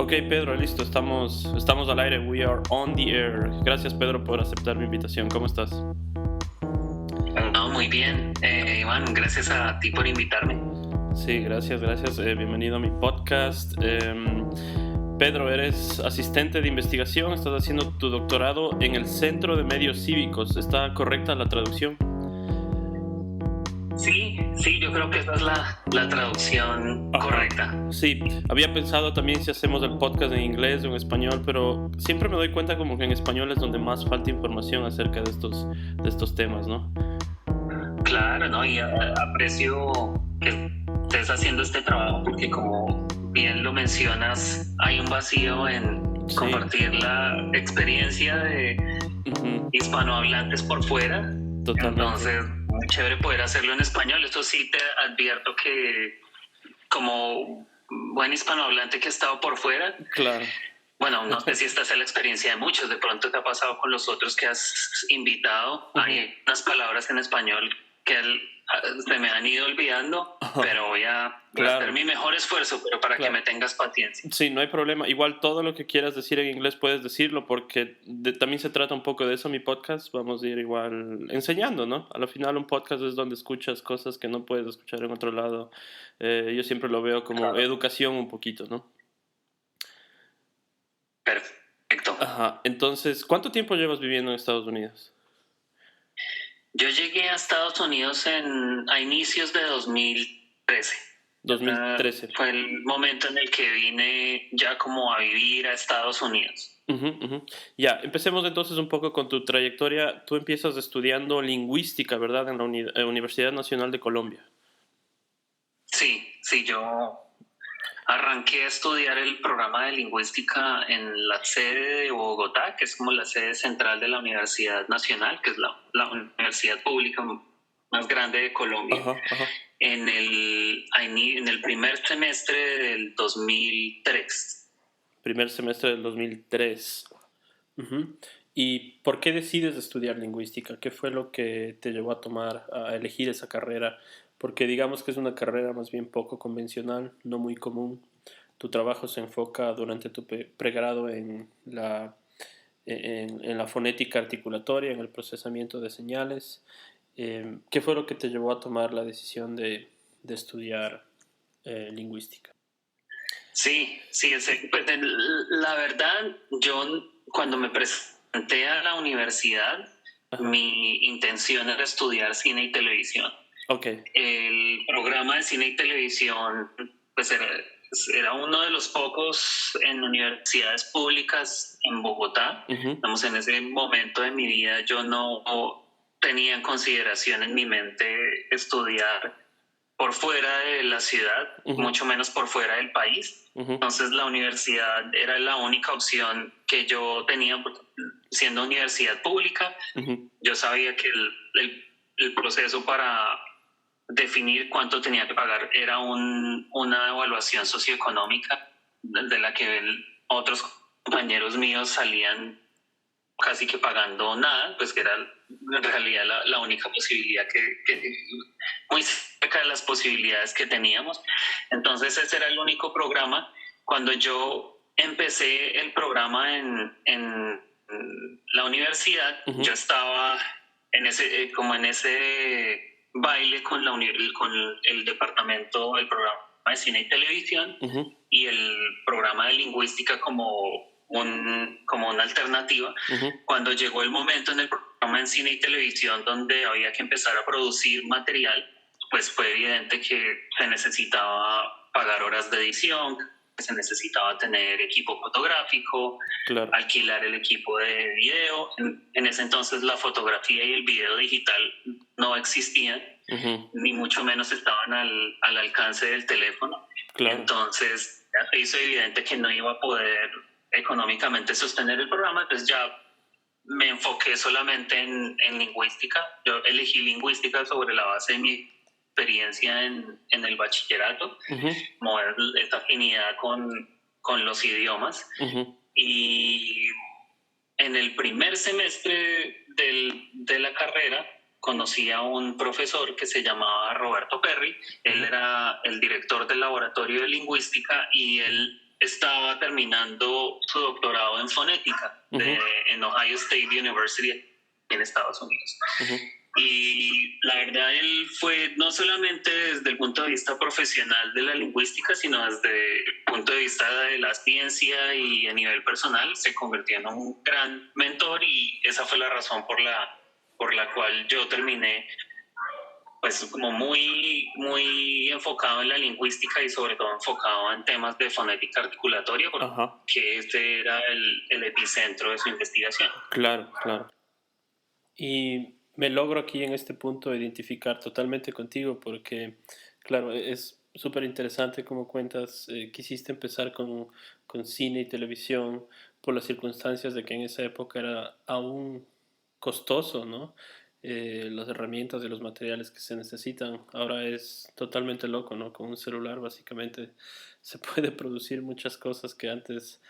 Ok, Pedro, listo, estamos al aire. We are on the air. Gracias, Pedro, por aceptar mi invitación. ¿Cómo estás? No, muy bien. Iván, gracias a ti por invitarme. Sí, gracias. Bienvenido a mi podcast. Pedro, eres asistente de investigación, estás haciendo tu doctorado en el Centro de Medios Cívicos. ¿Está correcta la traducción? Sí, yo creo que esa es la traducción correcta. Sí, había pensado también si hacemos el podcast en inglés o en español, pero siempre me doy cuenta como que en español es donde más falta información acerca de estos temas, ¿no? Claro, ¿no? Y aprecio que estés haciendo este trabajo porque, como bien lo mencionas, hay un vacío en compartir la experiencia de hispanohablantes por fuera. Totalmente. Entonces, muy chévere poder hacerlo en español. Esto sí te advierto que, como buen hispanohablante que ha estado por fuera, claro. Bueno, no sé si esta es la experiencia de muchos, de pronto te ha pasado con los otros que has invitado. Hay unas palabras en español que se me han ido olvidando, pero voy a hacer mi mejor esfuerzo, pero para que me tengas paciencia. Sí, no hay problema. Igual todo lo que quieras decir en inglés puedes decirlo, porque también se trata un poco de eso mi podcast. Vamos a ir igual enseñando, ¿no? Al final un podcast es donde escuchas cosas que no puedes escuchar en otro lado. Yo siempre lo veo como educación un poquito, ¿no? Perfecto. Ajá. Entonces, ¿cuánto tiempo llevas viviendo en Estados Unidos? Yo llegué a Estados Unidos a inicios de 2013. 2013. Fue el momento en el que vine ya como a vivir a Estados Unidos. Ya, empecemos entonces un poco con tu trayectoria. Tú empiezas estudiando lingüística, ¿verdad? En la Universidad Nacional de Colombia. Sí, yo arranqué a estudiar el programa de lingüística en la sede de Bogotá, que es como la sede central de la Universidad Nacional, que es la universidad pública más grande de Colombia. En el primer semestre del 2003. Primer semestre del 2003. ¿Y por qué decides estudiar lingüística? ¿Qué fue lo que te llevó a elegir esa carrera? Porque digamos que es una carrera más bien poco convencional, no muy común. Tu trabajo se enfoca durante tu pregrado en la fonética articulatoria, en el procesamiento de señales. ¿Qué fue lo que te llevó a tomar la decisión de estudiar lingüística? Sí, pues, la verdad, yo cuando me presenté a la universidad, mi intención era estudiar cine y televisión. Okay. El programa de cine y televisión pues era uno de los pocos en universidades públicas en Bogotá. Estamos en ese momento de mi vida, yo no tenía en consideración en mi mente estudiar por fuera de la ciudad, mucho menos por fuera del país. Entonces la universidad era la única opción que yo tenía, siendo universidad pública. Yo sabía que el proceso para definir cuánto tenía que pagar era una evaluación socioeconómica de la que otros compañeros míos salían casi que pagando nada, pues que era en realidad la única posibilidad que muy cerca de las posibilidades que teníamos. Entonces ese era el único programa. Cuando yo empecé el programa en la universidad, yo estaba en ese baile con el departamento, el programa de cine y televisión y el programa de lingüística como una alternativa. Cuando llegó el momento en el programa en cine y televisión donde había que empezar a producir material, pues fue evidente que se necesitaba pagar horas de edición, que se necesitaba tener equipo fotográfico, alquilar el equipo de video. En ese entonces la fotografía y el video digital no existían, ni mucho menos estaban al alcance del teléfono. Entonces se hizo evidente que no iba a poder económicamente sostener el programa, entonces ya me enfoqué solamente en lingüística. Yo elegí lingüística sobre la base de mi experiencia en el bachillerato, mover esta afinidad con los idiomas. Y en el primer semestre de la carrera conocí a un profesor que se llamaba Roberto Perry. Él era el director del laboratorio de lingüística y él estaba terminando su doctorado en fonética en Ohio State University en Estados Unidos. Y la verdad, él fue no solamente desde el punto de vista profesional de la lingüística, sino desde el punto de vista de la ciencia y a nivel personal, se convirtió en un gran mentor, y esa fue la razón por la cual yo terminé pues como muy enfocado en la lingüística y sobre todo enfocado en temas de fonética articulatoria, porque este era el epicentro de su investigación. Claro, claro. Y me logro aquí en este punto identificar totalmente contigo porque, claro, es súper interesante como cuentas, quisiste empezar con cine y televisión por las circunstancias de que en esa época era aún costoso, ¿no? Las herramientas y los materiales que se necesitan. Ahora es totalmente loco, ¿no? Con un celular básicamente se puede producir muchas cosas que antes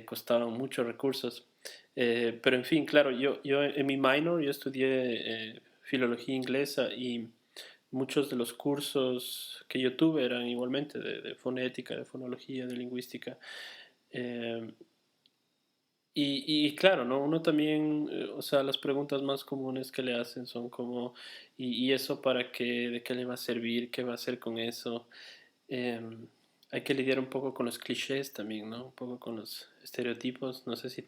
costaban muchos recursos. Pero en fin, claro, yo en mi minor yo estudié filología inglesa y muchos de los cursos que yo tuve eran igualmente de fonética, de fonología, de lingüística. Eh, y claro, ¿no? Uno también, o sea, las preguntas más comunes que le hacen son como, ¿y eso para qué? ¿De qué le va a servir? ¿Qué va a hacer con eso? Eh, Hay que lidiar un poco con los clichés también, ¿no? Un poco con los estereotipos. No sé si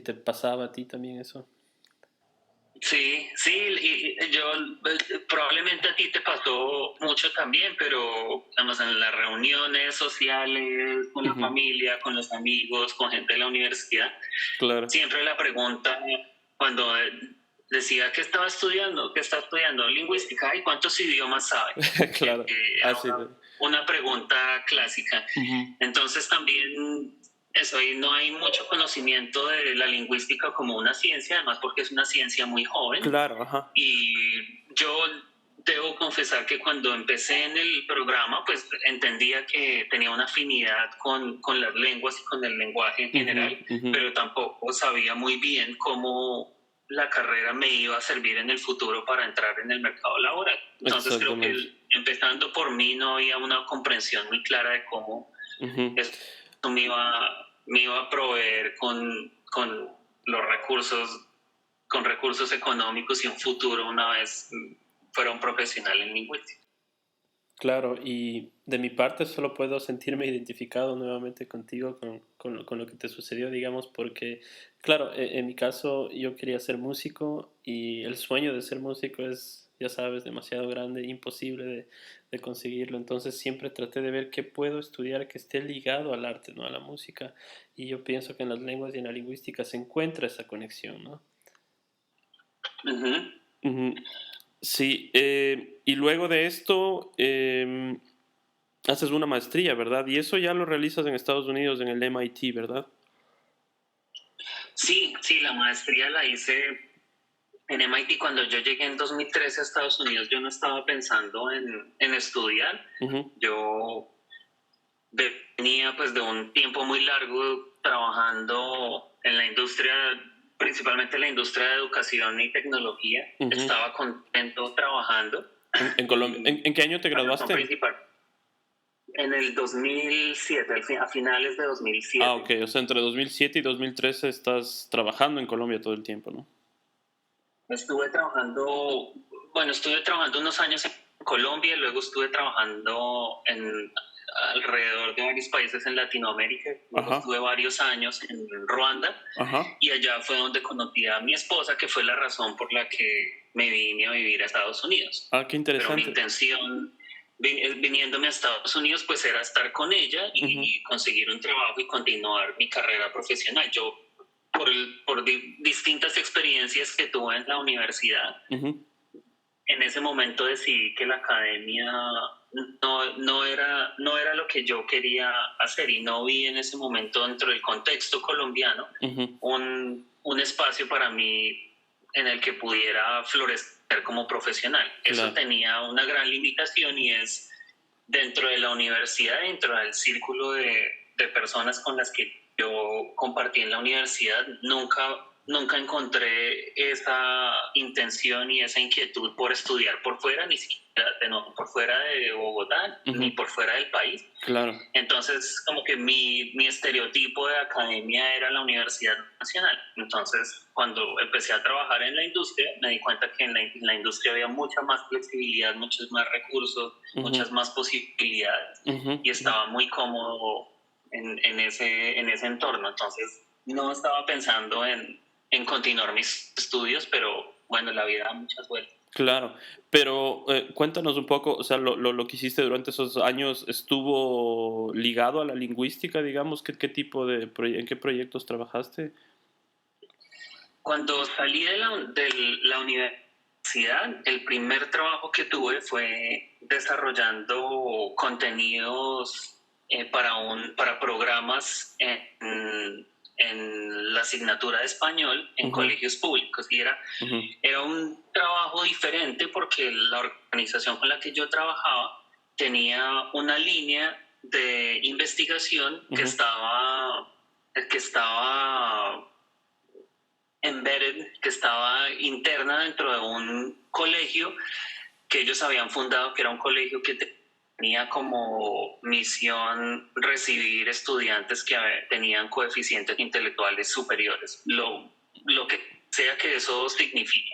te pasaba a ti también eso. Sí, y yo probablemente a ti te pasó mucho también, pero digamos, en las reuniones sociales, con la familia, con los amigos, con gente de la universidad, claro. Siempre la pregunta cuando decía que está estudiando lingüística, ¿y cuántos idiomas sabe? claro. Una pregunta clásica. Entonces también eso, ahí no hay mucho conocimiento de la lingüística como una ciencia, además porque es una ciencia muy joven. Claro, ajá. Y yo debo confesar que cuando empecé en el programa, pues entendía que tenía una afinidad con las lenguas y con el lenguaje en general, pero tampoco sabía muy bien cómo la carrera me iba a servir en el futuro para entrar en el mercado laboral. Entonces creo que empezando por mí no había una comprensión muy clara de cómo esto me iba a proveer con los recursos, con recursos económicos y un futuro una vez fuera un profesional en lingüística. Claro, y de mi parte solo puedo sentirme identificado nuevamente contigo, con lo que te sucedió, digamos, porque, claro, en mi caso yo quería ser músico y el sueño de ser músico es, ya sabes, demasiado grande, imposible de conseguirlo. Entonces siempre traté de ver qué puedo estudiar que esté ligado al arte, ¿no? A la música. Y yo pienso que en las lenguas y en la lingüística se encuentra esa conexión, ¿no? Sí, y luego de esto haces una maestría, ¿verdad? Y eso ya lo realizas en Estados Unidos, en el MIT, ¿verdad? Sí, la maestría la hice en MIT. Cuando yo llegué en 2013 a Estados Unidos, yo no estaba pensando en estudiar. Yo venía pues de un tiempo muy largo trabajando en la industria, principalmente en la industria de educación y tecnología. Estaba contento trabajando. ¿En Colombia? ¿En qué año te graduaste? En el 2007, a finales de 2007. Ah, ok, o sea, entre 2007 y 2013 estás trabajando en Colombia todo el tiempo, ¿no? Estuve trabajando unos años en Colombia, luego estuve trabajando alrededor de varios países en Latinoamérica. Luego estuve varios años en Ruanda. Y allá fue donde conocí a mi esposa, que fue la razón por la que me vine a vivir a Estados Unidos. Ah, qué interesante. Pero mi intención viniéndome a Estados Unidos pues era estar con ella y conseguir un trabajo y continuar mi carrera profesional. Yo por distintas experiencias que tuve en la universidad, en ese momento decidí que la academia no era lo que yo quería hacer, y no vi en ese momento dentro del contexto colombiano un espacio para mí en el que pudiera florecer como profesional. Claro. Eso tenía una gran limitación, y es dentro de la universidad, dentro del círculo de personas con las que yo compartí en la universidad, nunca nunca encontré esa intención y esa inquietud por estudiar por fuera, ni siquiera por fuera de Bogotá, ni por fuera del país. Claro. Entonces, como que mi estereotipo de academia era la Universidad Nacional. Entonces, cuando empecé a trabajar en la industria, me di cuenta que en la industria había mucha más flexibilidad, muchos más recursos, muchas más posibilidades, y estaba muy cómodo en ese entorno. Entonces, no estaba pensando en continuar mis estudios, pero bueno, la vida da muchas vueltas. Claro, pero cuéntanos un poco, o sea, lo que hiciste durante esos años estuvo ligado a la lingüística, digamos, ¿qué tipo de en qué proyectos trabajaste? Cuando salí de la universidad, el primer trabajo que tuve fue desarrollando contenidos para programas en la asignatura de español en colegios públicos. Y era un trabajo diferente porque la organización con la que yo trabajaba tenía una línea de investigación que estaba embedded, que estaba interna dentro de un colegio que ellos habían fundado, que era un colegio que tenía como misión recibir estudiantes que tenían coeficientes intelectuales superiores, lo que sea que eso signifique.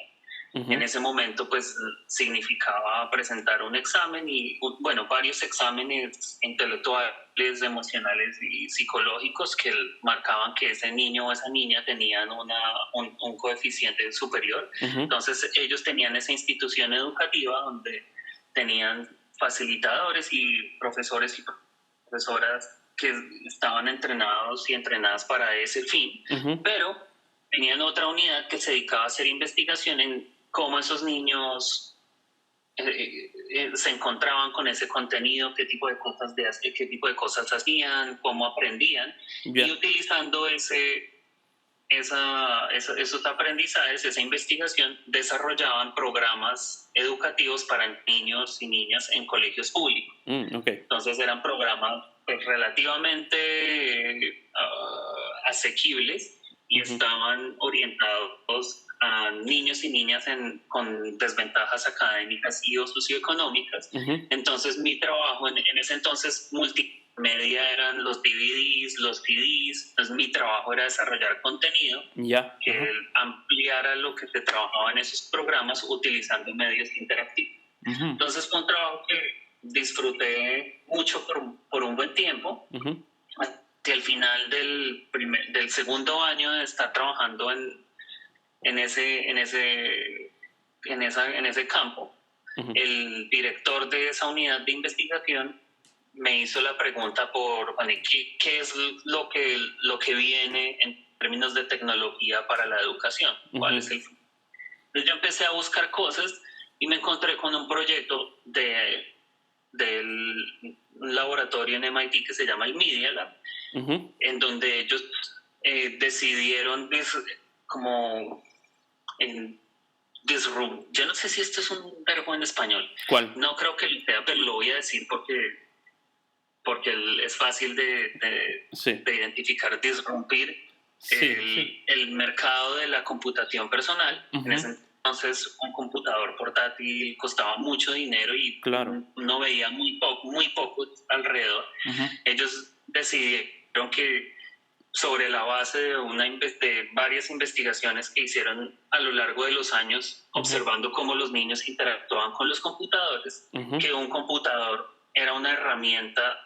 En ese momento, pues, significaba presentar un examen y, bueno, varios exámenes intelectuales, emocionales y psicológicos que marcaban que ese niño o esa niña tenían un coeficiente superior. Entonces, ellos tenían esa institución educativa donde tenían facilitadores y profesores y profesoras que estaban entrenados y entrenadas para ese fin, pero tenían otra unidad que se dedicaba a hacer investigación en cómo esos niños se encontraban con ese contenido, qué tipo de cosas hacían, cómo aprendían, y utilizando esos aprendizajes, esa investigación, desarrollaban programas educativos para niños y niñas en colegios públicos. Entonces eran programas pues, relativamente asequibles y estaban orientados a niños y niñas con desventajas académicas y o socioeconómicas. Entonces mi trabajo en ese entonces multimedia eran los DVDs, los CDs. Entonces mi trabajo era desarrollar contenido que ampliara lo que se trabajaba en esos programas utilizando medios interactivos. Entonces fue un trabajo que disfruté mucho por un buen tiempo. Hacia el final del segundo año de estar trabajando en ese campo, el director de esa unidad de investigación me hizo la pregunta ¿qué es lo que viene en términos de tecnología para la educación? ¿Cuál es el futuro? Entonces yo empecé a buscar cosas y me encontré con un proyecto del laboratorio en MIT que se llama el Media Lab, en donde ellos decidieron yo no sé si esto es un verbo en español. ¿Cuál? No creo que lo sea, pero lo voy a decir porque es fácil de identificar, disrumpir el mercado de la computación personal. En ese entonces un computador portátil costaba mucho dinero y uno veía muy poco alrededor. Ellos decidieron que sobre la base de varias investigaciones que hicieron a lo largo de los años, observando cómo los niños interactuaban con los computadores, que un computador era una herramienta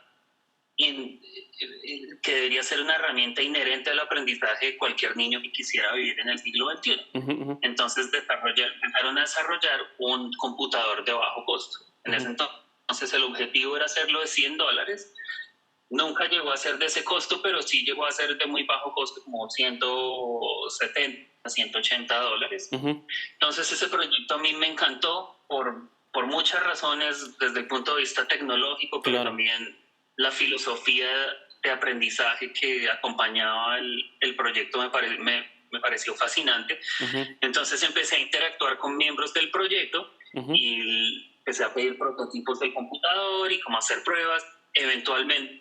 que debería ser una herramienta inherente al aprendizaje de cualquier niño que quisiera vivir en el siglo XXI. Entonces empezaron a desarrollar un computador de bajo costo. En ese entonces el objetivo era hacerlo de $100. Nunca llegó a ser de ese costo, pero sí llegó a ser de muy bajo costo, como $170, $180. Entonces ese proyecto a mí me encantó por muchas razones, desde el punto de vista tecnológico, pero también la filosofía de aprendizaje que acompañaba el proyecto me pareció fascinante. Entonces empecé a interactuar con miembros del proyecto y empecé a pedir prototipos del computador y cómo hacer pruebas. Eventualmente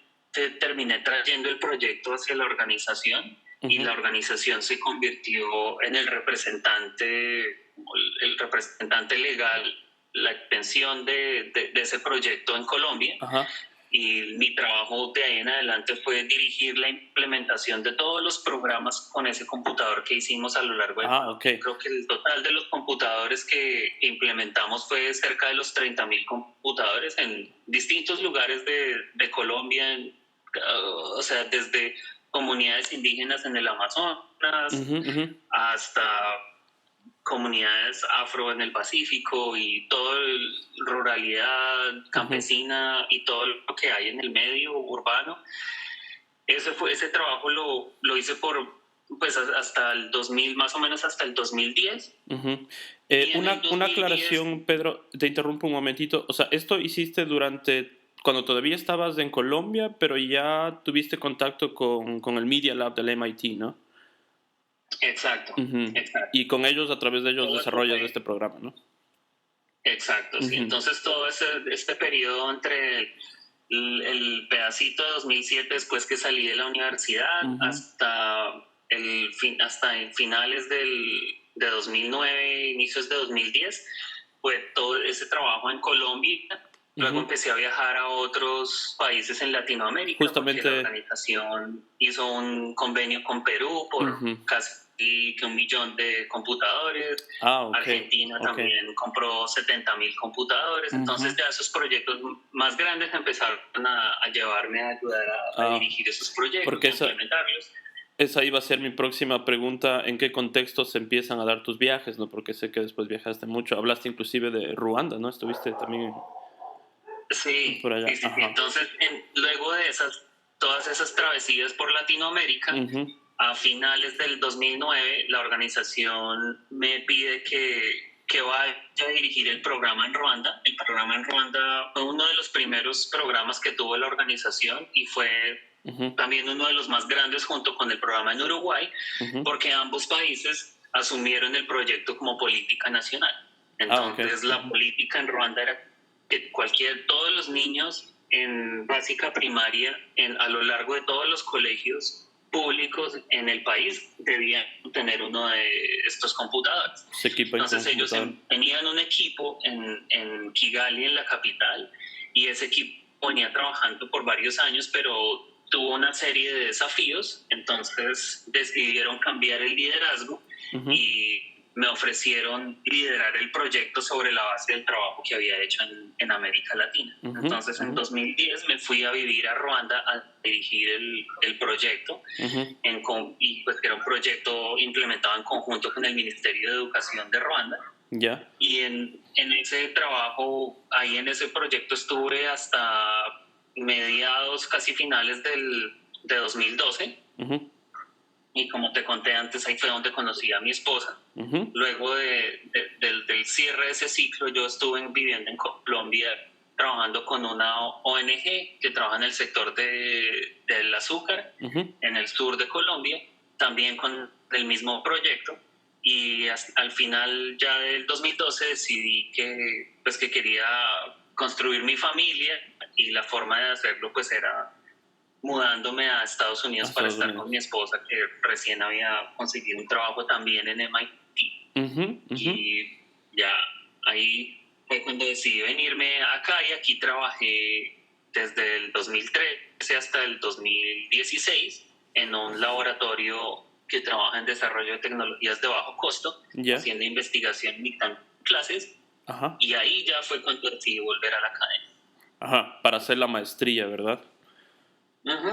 terminé trayendo el proyecto hacia la organización y la organización se convirtió en el representante legal, la extensión de ese proyecto en Colombia. Ajá. Y mi trabajo de ahí en adelante fue dirigir la implementación de todos los programas con ese computador que hicimos a lo largo de okay. Creo que el total de los computadores que implementamos fue cerca de los 30.000 computadores en distintos lugares de Colombia, o sea, desde comunidades indígenas en el Amazonas hasta comunidades afro en el Pacífico y toda ruralidad campesina y todo lo que hay en el medio urbano. Ese trabajo lo hice pues hasta el 2000, más o menos hasta el 2010. Una aclaración, Pedro, te interrumpo un momentito. O sea, esto hiciste cuando todavía estabas en Colombia, pero ya tuviste contacto con el Media Lab del MIT, ¿no? Exacto, exacto. Y con ellos, a través de ellos, desarrollas este programa, ¿no? Exacto, sí. Entonces todo este periodo entre el pedacito de 2007, después que salí de la universidad, hasta finales de 2009, inicios de 2010, fue todo ese trabajo en Colombia. Luego empecé a viajar a otros países en Latinoamérica. Justamente, porque la organización hizo un convenio con Perú por casi que 1 millón de computadores. Argentina también compró 70.000 computadores. Entonces ya esos proyectos más grandes empezaron a llevarme a ayudar a dirigir esos proyectos, a implementarlos. Esa iba a ser mi próxima pregunta, ¿en qué contexto se empiezan a dar tus viajes? ¿No? Porque sé que después viajaste mucho, hablaste inclusive de Ruanda, ¿no? Estuviste también por allá. Sí. Entonces, luego de todas esas travesías por Latinoamérica, a finales del 2009, la organización me pide que vaya a dirigir el programa en Ruanda. El programa en Ruanda fue uno de los primeros programas que tuvo la organización y fue también uno de los más grandes junto con el programa en Uruguay, porque ambos países asumieron el proyecto como política nacional. Entonces, la política en Ruanda era que todos los niños en básica primaria, a lo largo de todos los colegios públicos en el país, debían tener uno de estos computadores. Entonces ellos tenían un equipo en Kigali, en la capital, y ese equipo venía trabajando por varios años, pero tuvo una serie de desafíos. Entonces decidieron cambiar el liderazgo y me ofrecieron liderar el proyecto sobre la base del trabajo que había hecho en América Latina. Entonces, en 2010 me fui a vivir a Ruanda a dirigir el proyecto, y pues era un proyecto implementado en conjunto con el Ministerio de Educación de Ruanda. Y en ese trabajo, ahí en ese proyecto estuve hasta mediados, casi finales de 2012. Y como te conté antes, ahí fue donde conocí a mi esposa. Luego del cierre de ese ciclo, yo estuve viviendo en Colombia trabajando con una ONG que trabaja en el sector del azúcar en el sur de Colombia, también con el mismo proyecto. Y al final ya del 2012 decidí que quería construir mi familia, y la forma de hacerlo pues era mudándome a Estados Unidos para estar con mi esposa, que recién había conseguido un trabajo también en MIT. Y ya ahí fue cuando decidí venirme acá, y aquí trabajé desde el 2013 hasta el 2016 en un laboratorio que trabaja en desarrollo de tecnologías de bajo costo, haciendo investigación y dando clases. Y ahí ya fue cuando decidí volver a la academia. Para hacer la maestría, ¿verdad?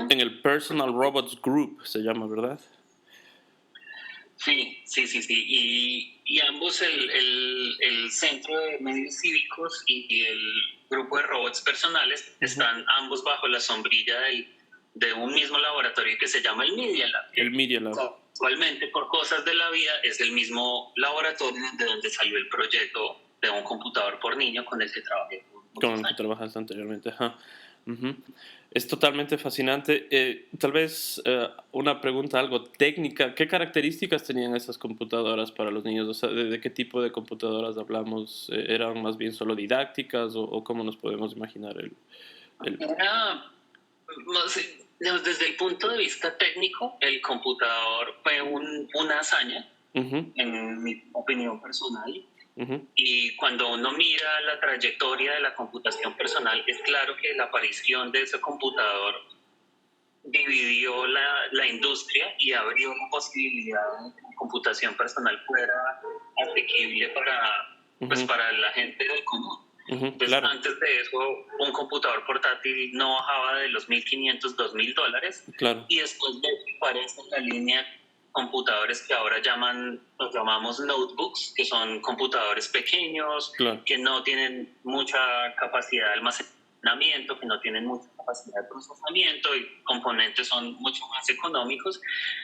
En el Personal Robots Group se llama, ¿verdad? Sí. Y ambos, el Centro de Medios Cívicos y el Grupo de Robots Personales, están ambos bajo la sombrilla de un mismo laboratorio que se llama el Media Lab. El Media Lab. Actualmente, por cosas de la vida, es el mismo laboratorio de donde salió el proyecto de un computador por niño con el que trabajé. Con el que trabajaste anteriormente. Es totalmente fascinante. Tal vez una pregunta algo técnica. ¿Qué características tenían esas computadoras para los niños? O sea, ¿de qué tipo de computadoras hablamos? ¿Eran más bien solo didácticas o cómo nos podemos imaginar Desde el punto de vista técnico, el computador fue una hazaña, en mi opinión personal. Y cuando uno mira la trayectoria de la computación personal, es claro que la aparición de ese computador dividió la industria y abrió la posibilidad de que la computación personal fuera asequible para la gente del común. Entonces, claro, antes de eso, un computador portátil no bajaba de los $1,500, $2,000. Claro. Y después de eso aparece la línea computadores que ahora los llamamos notebooks, que son computadores pequeños, claro, que no tienen mucha capacidad de almacenamiento, que no tienen mucha capacidad de procesamiento y componentes son mucho más económicos,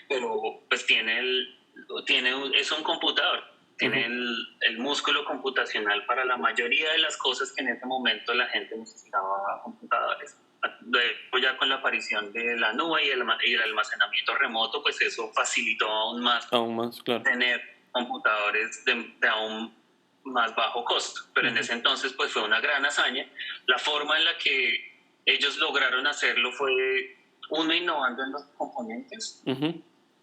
pero pues es un computador. Tiene el músculo computacional para la mayoría de las cosas que en ese momento la gente necesitaba computadores. Luego ya con la aparición de la nube y el almacenamiento remoto, pues eso facilitó aún más claro, tener computadores de aún más bajo costo. Pero en ese entonces pues fue una gran hazaña. La forma en la que ellos lograron hacerlo fue, uno, innovando en los componentes.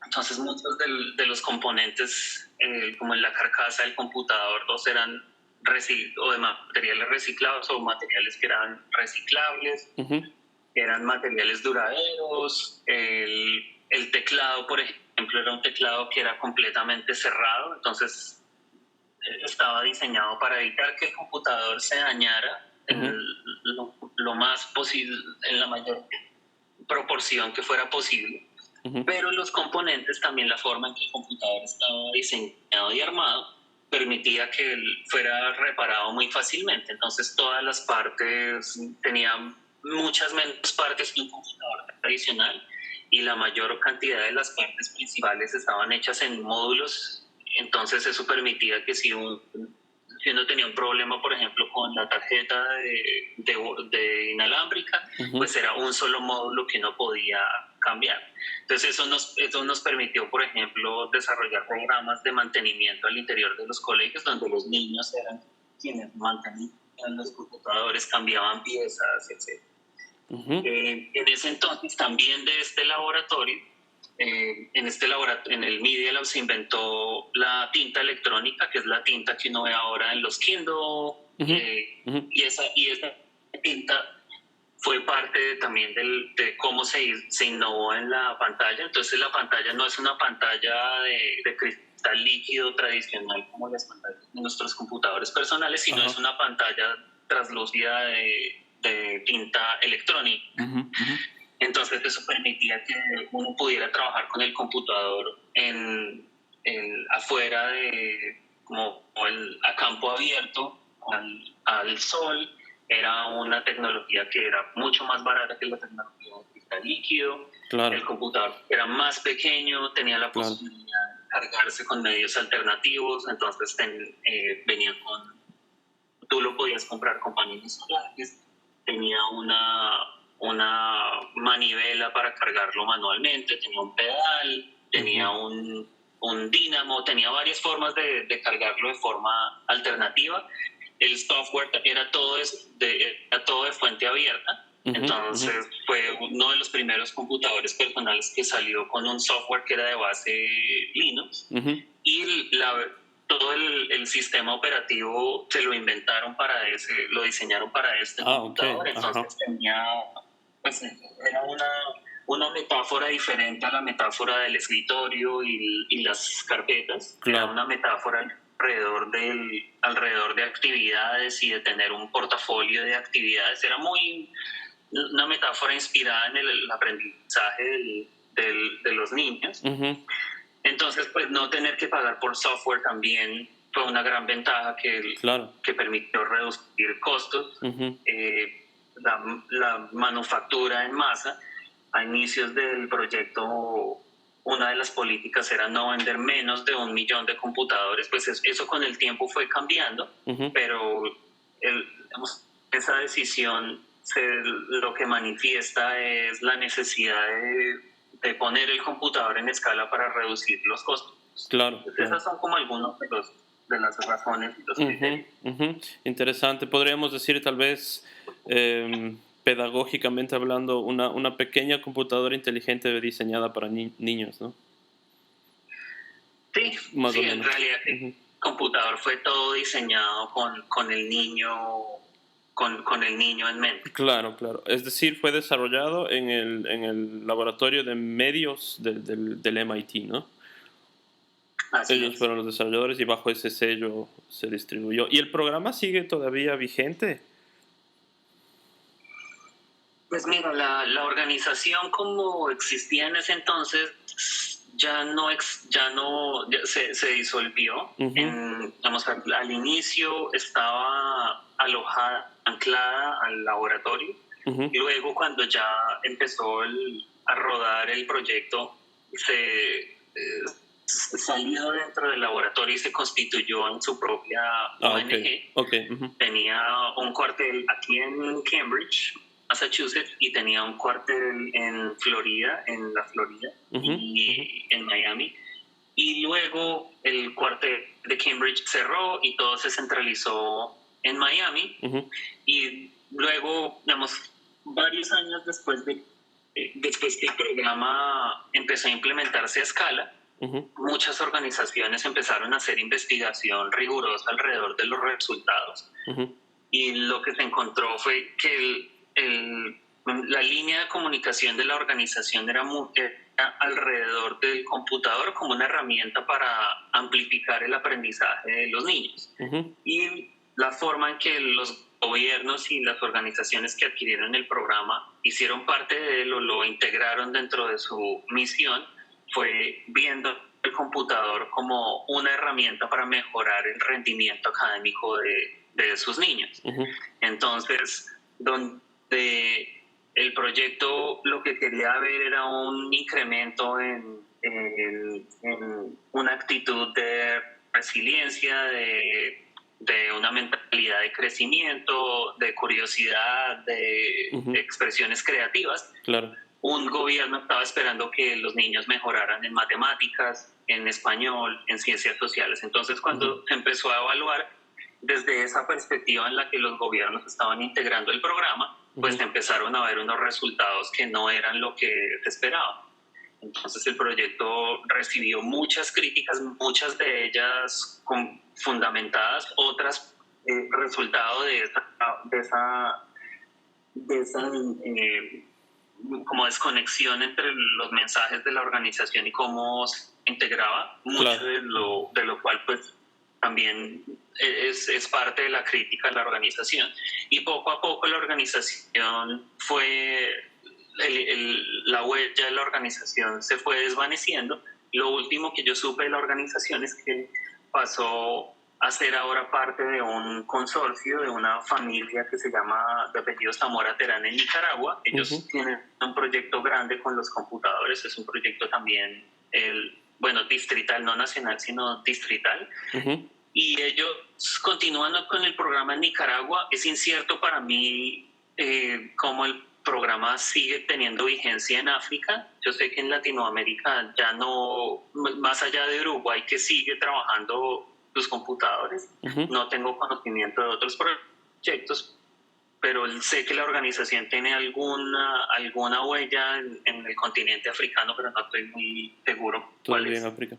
Entonces muchos de los componentes, como en la carcasa del computador, dos eran o de materiales reciclados o materiales que eran reciclables, eran materiales duraderos. El teclado, por ejemplo, era un teclado que era completamente cerrado, entonces estaba diseñado para evitar que el computador se dañara en lo más posible, en la mayor proporción que fuera posible. Pero los componentes, también la forma en que el computador estaba diseñado y armado, permitía que él fuera reparado muy fácilmente. Entonces todas las partes tenían muchas menos partes que un computador tradicional, y la mayor cantidad de las partes principales estaban hechas en módulos. Entonces eso permitía que si uno tenía un problema, por ejemplo, con la tarjeta de inalámbrica, pues era un solo módulo que no podía cambiar. Entonces eso nos permitió, por ejemplo, desarrollar programas de mantenimiento al interior de los colegios, donde los niños eran quienes mantenían los computadores, cambiaban piezas, etc. En ese entonces, también de este laboratorio, en el Media Lab se inventó la tinta electrónica, que es la tinta que uno ve ahora en los Kindle, y esa tinta fue parte también de cómo se innovó en la pantalla. Entonces la pantalla no es una pantalla de cristal líquido tradicional como las pantallas de nuestros computadores personales, sino es una pantalla translúcida de tinta electrónica. Entonces eso permitía que uno pudiera trabajar con el computador afuera a campo abierto, al sol. Era una tecnología que era mucho más barata que la tecnología de cristal líquido. Claro. El computador era más pequeño, tenía la posibilidad de cargarse con medios alternativos, entonces tú lo podías comprar con paneles solares, tenía una manivela para cargarlo manualmente, tenía un pedal, tenía un dínamo, tenía varias formas de cargarlo de forma alternativa. El software era todo de fuente abierta. Entonces fue uno de los primeros computadores personales que salió con un software que era de base Linux. Y todo el sistema operativo se lo inventaron lo diseñaron para este computador. Entonces era una metáfora diferente a la metáfora del escritorio y las carpetas. Era una metáfora alrededor de actividades y de tener un portafolio de actividades. Era una metáfora inspirada en el aprendizaje de los niños. Entonces, pues no tener que pagar por software también fue una gran ventaja que permitió reducir costos. La manufactura en masa, a inicios del proyecto, una de las políticas era no vender menos de 1 millón de computadores. Pues eso con el tiempo fue cambiando, pero esa decisión lo que manifiesta es la necesidad de poner el computador en escala para reducir los costos. Claro. Esas son como algunos de las razones y los criterios. Interesante. Podríamos decir tal vez pedagógicamente hablando, una pequeña computadora inteligente diseñada para niños, ¿no? Sí, Más o sí, en menos. realidad el computador fue todo diseñado con el niño, con el niño en mente. Claro, claro. Es decir, fue desarrollado en el laboratorio de medios del MIT, ¿no? Así Ellos es. fueron los desarrolladores y bajo ese sello se distribuyó. ¿Y el programa sigue todavía vigente? Pues mira, la organización como existía en ese entonces se disolvió. Digamos, al inicio estaba alojada, anclada al laboratorio. Luego, cuando ya empezó a rodar el proyecto, salió dentro del laboratorio y se constituyó en su propia ONG. Okay. Tenía un cuartel aquí en Cambridge, Massachusetts, y tenía un cuartel en Florida, y en Miami. Y luego el cuartel de Cambridge cerró y todo se centralizó en Miami. Y luego, digamos, varios años después que el programa empezó a implementarse a escala, muchas organizaciones empezaron a hacer investigación rigurosa alrededor de los resultados. Y lo que se encontró fue que la línea de comunicación de la organización era alrededor del computador como una herramienta para amplificar el aprendizaje de los niños. Y la forma en que los gobiernos y las organizaciones que adquirieron el programa hicieron parte de él o lo integraron dentro de su misión fue viendo el computador como una herramienta para mejorar el rendimiento académico de sus niños. Entonces, donde el proyecto lo que quería ver era un incremento en una actitud de resiliencia, de una mentalidad de crecimiento, de curiosidad, de expresiones creativas. Claro. Un gobierno estaba esperando que los niños mejoraran en matemáticas, en español, en ciencias sociales. Entonces, cuando se empezó a evaluar desde esa perspectiva en la que los gobiernos estaban integrando el programa, pues empezaron a ver unos resultados que no eran lo que se esperaba. Entonces el proyecto recibió muchas críticas, muchas de ellas fundamentadas, otras resultado de esa como desconexión entre los mensajes de la organización y cómo se integraba, mucho de lo cual pues también es parte de la crítica a la organización. Y poco a poco la organización la huella de la organización se fue desvaneciendo. Lo último que yo supe de la organización es que pasó a ser ahora parte de un consorcio de una familia que se llama de apellido Zamora Terán en Nicaragua. Ellos tienen un proyecto grande con los computadores, es un proyecto también, distrital, no nacional, sino distrital. Y ellos continúan con el programa en Nicaragua. Es incierto para mí cómo el programa sigue teniendo vigencia en África. Yo sé que en Latinoamérica ya no, más allá de Uruguay, que sigue trabajando los computadores. No tengo conocimiento de otros proyectos, pero sé que la organización tiene alguna huella en el continente africano, pero no estoy muy seguro cuál es. Todavía en África.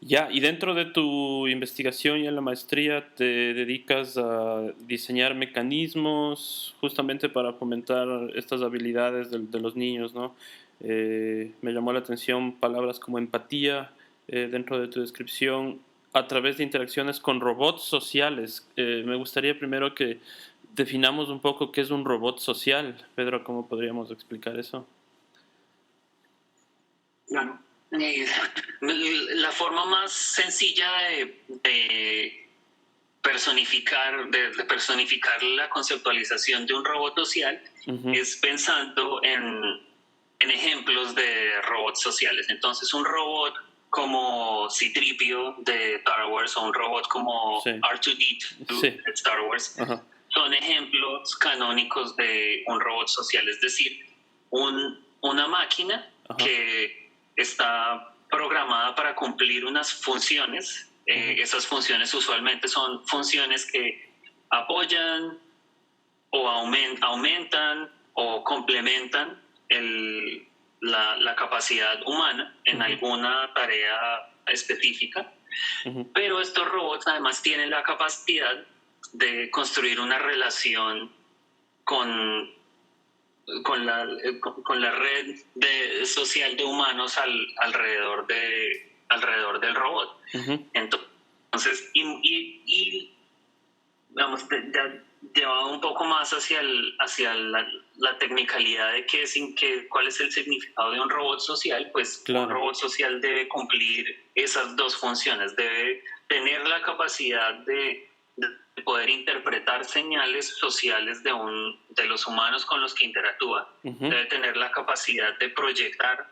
Ya, y dentro de tu investigación y en la maestría te dedicas a diseñar mecanismos justamente para fomentar estas habilidades de los niños, ¿no? Me llamó la atención palabras como empatía dentro de tu descripción a través de interacciones con robots sociales. Me gustaría primero que definamos un poco qué es un robot social. Pedro, ¿cómo podríamos explicar eso? Claro. La forma más sencilla de personificar la conceptualización de un robot social es pensando en ejemplos de robots sociales. Entonces, un robot como C-3PO de Star Wars o un robot como R2-D2 de Star Wars son ejemplos canónicos de un robot social, es decir, una máquina que está programada para cumplir unas funciones. Esas funciones usualmente son funciones que apoyan o aumentan o complementan la capacidad humana en alguna tarea específica, pero estos robots además tienen la capacidad de construir una relación con la red social de humanos alrededor del robot. Entonces, digamos, ya llevado un poco más hacia la tecnicalidad de cuál es el significado de un robot social, pues claro. Un robot social debe cumplir esas dos funciones, debe tener la capacidad de poder interpretar señales sociales de los humanos con los que interactúa, debe tener la capacidad de proyectar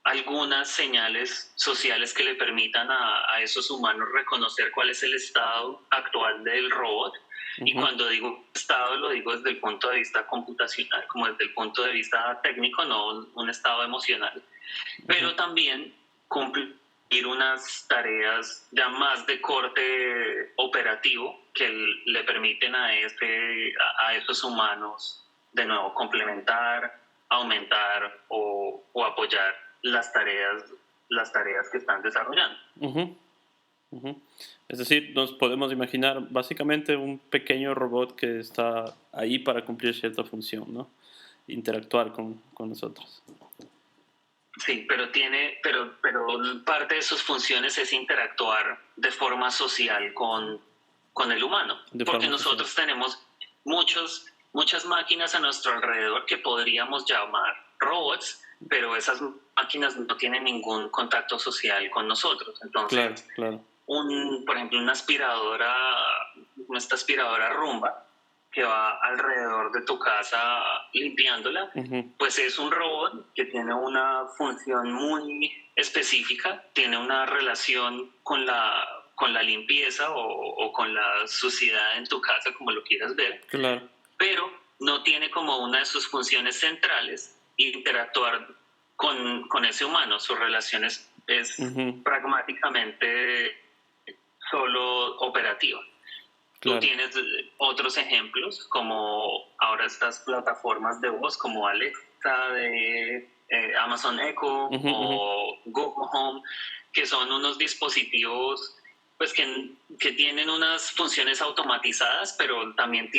algunas señales sociales que le permitan a esos humanos reconocer cuál es el estado actual del robot. Y cuando digo estado, lo digo desde el punto de vista computacional, como desde el punto de vista técnico, no un estado emocional. Pero también cumplir unas tareas ya más de corte operativo que le permiten a esos humanos, de nuevo, complementar, aumentar o apoyar las tareas que están desarrollando. Es decir, nos podemos imaginar básicamente un pequeño robot que está ahí para cumplir cierta función, ¿no? Interactuar con nosotros. Sí, pero parte de sus funciones es interactuar de forma social con el humano, porque nosotros tenemos muchas máquinas a nuestro alrededor que podríamos llamar robots, pero esas máquinas no tienen ningún contacto social con nosotros. Entonces, claro. Por ejemplo, esta aspiradora Rumba que va alrededor de tu casa limpiándola, pues es un robot que tiene una función muy específica, tiene una relación con la limpieza o con la suciedad en tu casa, como lo quieras ver, claro. Pero no tiene como una de sus funciones centrales interactuar con ese humano. Su relación es pragmáticamente solo operativa. Claro. Tú tienes otros ejemplos, como ahora estas plataformas de voz como Alexa de Amazon Echo o Google Home, que son unos dispositivos pues que tienen unas funciones automatizadas, pero también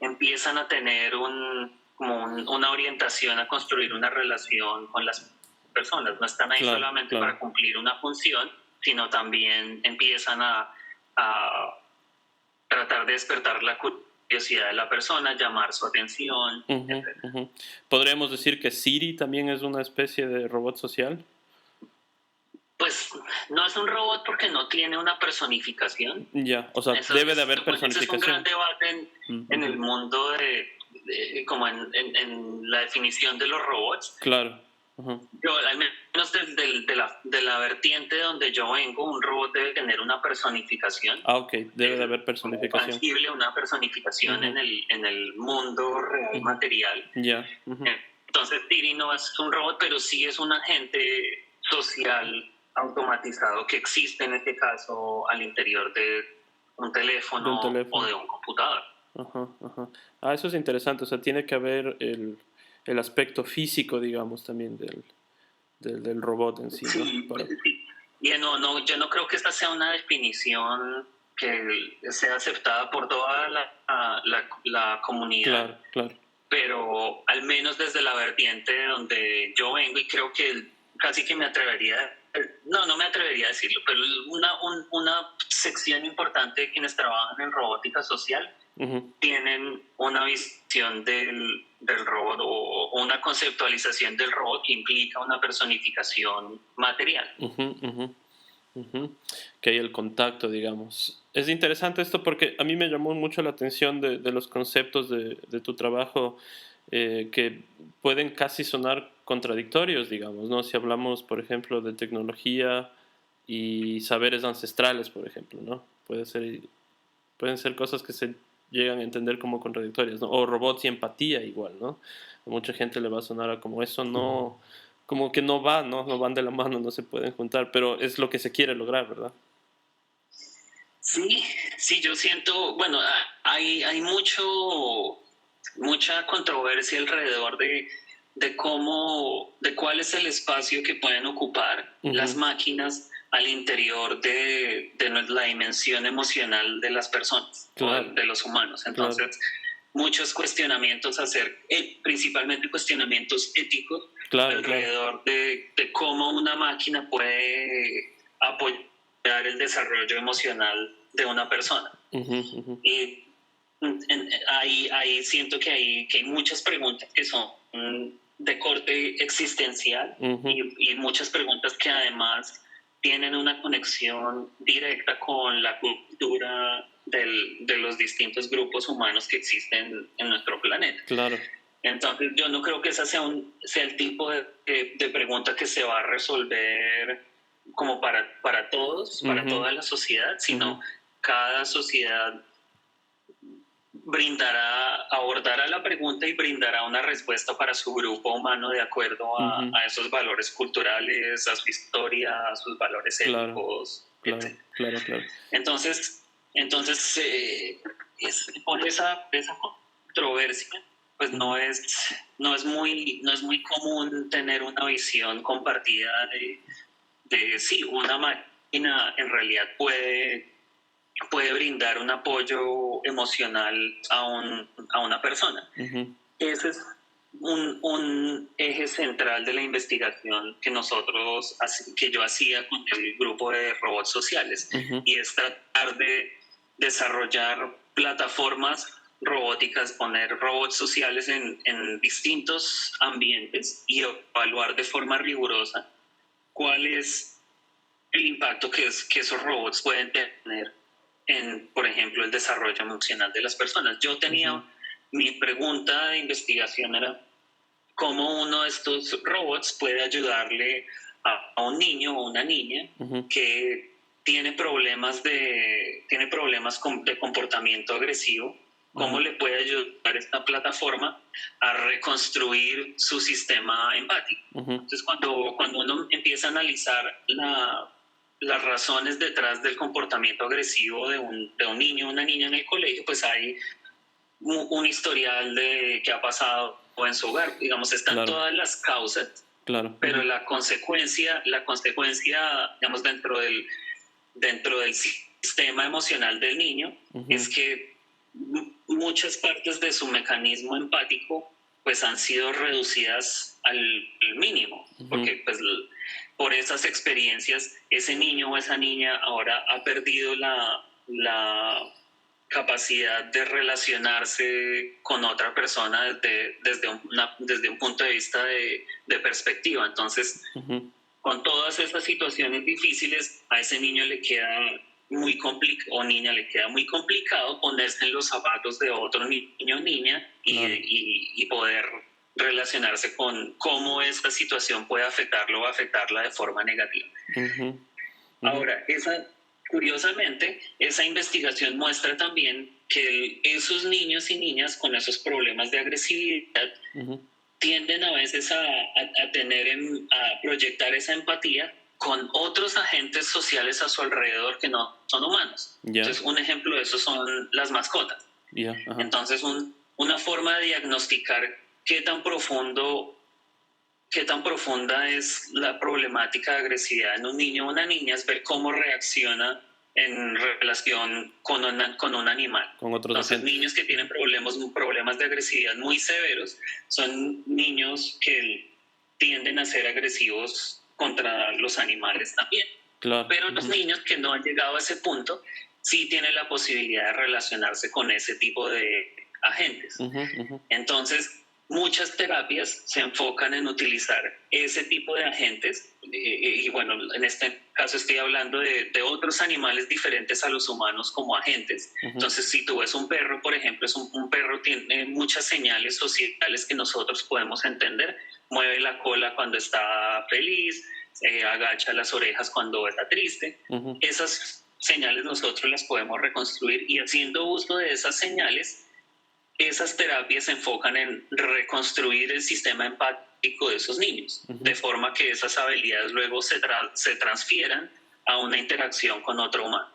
empiezan a tener una orientación a construir una relación con las personas. No están ahí solamente para cumplir una función, sino también empiezan a tratar de despertar la curiosidad de la persona, llamar su atención, etc. ¿Podríamos decir que Siri también es una especie de robot social? Pues no es un robot porque no tiene una personificación. Ya, o sea, debe de haber personificación. Ese es un gran debate en el mundo como en la definición de los robots. Claro. Yo, al menos de la vertiente donde yo vengo, un robot debe tener una personificación. Ok, debe de haber personificación. Tangible, una personificación en el mundo real material. Ya. Entonces Siri no es un robot, pero sí es un agente social automatizado que existe en este caso al interior de un teléfono o de un computador. Eso es interesante, o sea, tiene que haber el aspecto físico, digamos, también del robot en sí. Sí, ¿no? Sí. Y yo no creo que esta sea una definición que sea aceptada por toda la comunidad. Claro. Pero al menos desde la vertiente donde yo vengo, y creo que casi que me atrevería, no me atrevería a decirlo, pero una sección importante de quienes trabajan en robótica social tienen una visión del robot o una conceptualización del robot que implica una personificación material. Que hay el contacto, digamos. Es interesante esto porque a mí me llamó mucho la atención de los conceptos de tu trabajo que pueden casi sonar contradictorios, digamos, ¿no? Si hablamos, por ejemplo, de tecnología y saberes ancestrales, por ejemplo, ¿no? Pueden ser cosas que se llegan a entender como contradictorias, ¿no? O robots y empatía igual, ¿no? A mucha gente le va a sonar a como eso no... Como que no van de la mano, no se pueden juntar, pero es lo que se quiere lograr, ¿verdad? Sí, yo siento, bueno, hay mucho mucha controversia alrededor de cuál es el espacio que pueden ocupar las máquinas al interior de la dimensión emocional de las personas, claro, o de los humanos. Entonces, muchos cuestionamientos principalmente cuestionamientos éticos, alrededor de cómo una máquina puede apoyar el desarrollo emocional de una persona. Y ahí siento que hay muchas preguntas que son de corte existencial y muchas preguntas que además tienen una conexión directa con la cultura de los distintos grupos humanos que existen en nuestro planeta. Claro. Entonces yo no creo que esa sea el tipo de pregunta que se va a resolver como para todos, para toda la sociedad, sino cada sociedad abordará la pregunta y brindará una respuesta para su grupo humano de acuerdo a esos valores culturales, a su historia, a sus valores éticos, etc. Claro. Entonces por esa controversia, pues no es muy común tener una visión compartida de si una máquina en realidad puede brindar un apoyo emocional a una persona. Ese es un eje central de la investigación que yo hacía con el grupo de robots sociales, y es tratar de desarrollar plataformas robóticas, poner robots sociales en distintos ambientes y evaluar de forma rigurosa cuál es el impacto que esos robots pueden tener en, por ejemplo, el desarrollo emocional de las personas. Yo tenía, mi pregunta de investigación era cómo uno de estos robots puede ayudarle a un niño o una niña que tiene problemas de comportamiento agresivo. ¿Cómo le puede ayudar esta plataforma a reconstruir su sistema empático? Entonces, cuando uno empieza a analizar las razones detrás del comportamiento agresivo de un niño o una niña en el colegio, pues hay un historial de qué ha pasado en su hogar. Digamos, están todas las causas, pero la consecuencia, digamos, dentro del sistema emocional del niño, es que muchas partes de su mecanismo empático pues han sido reducidas al mínimo, porque pues por esas experiencias ese niño o esa niña ahora ha perdido la capacidad de relacionarse con otra persona desde un punto de vista de perspectiva. Entonces, con todas esas situaciones difíciles, a ese niño le queda muy complicado, o niña le queda muy complicado ponerse en los zapatos de otro niño o niña y poder relacionarse con cómo esta situación puede afectarlo o afectarla de forma negativa. Ahora, curiosamente, esa investigación muestra también que esos niños y niñas con esos problemas de agresividad tienden a veces a proyectar esa empatía con otros agentes sociales a su alrededor que no son humanos. Entonces, un ejemplo de eso son las mascotas. Entonces, una forma de diagnosticar qué tan profunda es la problemática de agresividad en un niño o una niña es ver cómo reacciona en relación con un animal. Entonces, niños que tienen problemas de agresividad muy severos son niños que tienden a ser agresivos contra los animales también. Pero los niños que no han llegado a ese punto sí tienen la posibilidad de relacionarse con ese tipo de agentes. Entonces, muchas terapias se enfocan en utilizar ese tipo de agentes y bueno, en este caso estoy hablando de otros animales diferentes a los humanos como agentes. Entonces, si tú ves un perro, por ejemplo, un perro tiene muchas señales sociales que nosotros podemos entender. Mueve la cola cuando está feliz, agacha las orejas cuando está triste. Esas señales nosotros las podemos reconstruir, y haciendo uso de esas señales, esas terapias se enfocan en reconstruir el sistema empático de esos niños, de forma que esas habilidades luego se transfieran a una interacción con otro humano.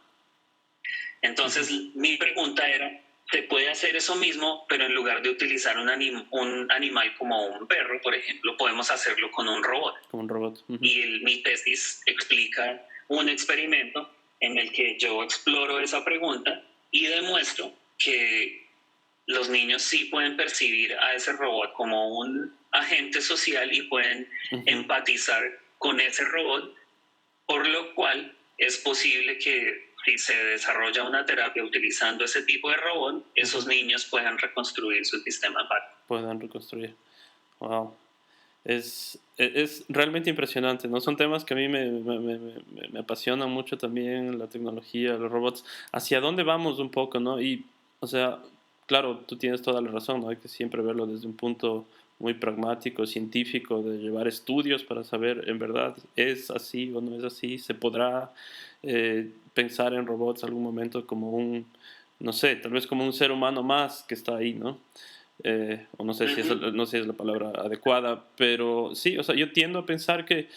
Entonces, mi pregunta era, te puede hacer eso mismo, pero en lugar de utilizar un animal como un perro, por ejemplo, podemos hacerlo con un robot. Con un robot. Y mi tesis explica un experimento en el que yo exploro esa pregunta y demuestro que los niños sí pueden percibir a ese robot como un agente social y pueden empatizar con ese robot, por lo cual es posible que si se desarrolla una terapia utilizando ese tipo de robot, esos niños puedan reconstruir su sistema empático. Puedan reconstruir. Wow. Es realmente impresionante, ¿no? Son temas que a mí me apasionan mucho también, la tecnología, los robots. ¿Hacia dónde vamos un poco, no? Y, o sea, claro, tú tienes toda la razón, ¿no? Hay que siempre verlo desde un punto muy pragmático, científico, de llevar estudios para saber en verdad es así o no es así. Se podrá pensar en robots algún momento como un, no sé, tal vez como un ser humano más que está ahí, ¿no? O no sé si no sé si es la palabra adecuada, pero sí, o sea, yo tiendo a pensar que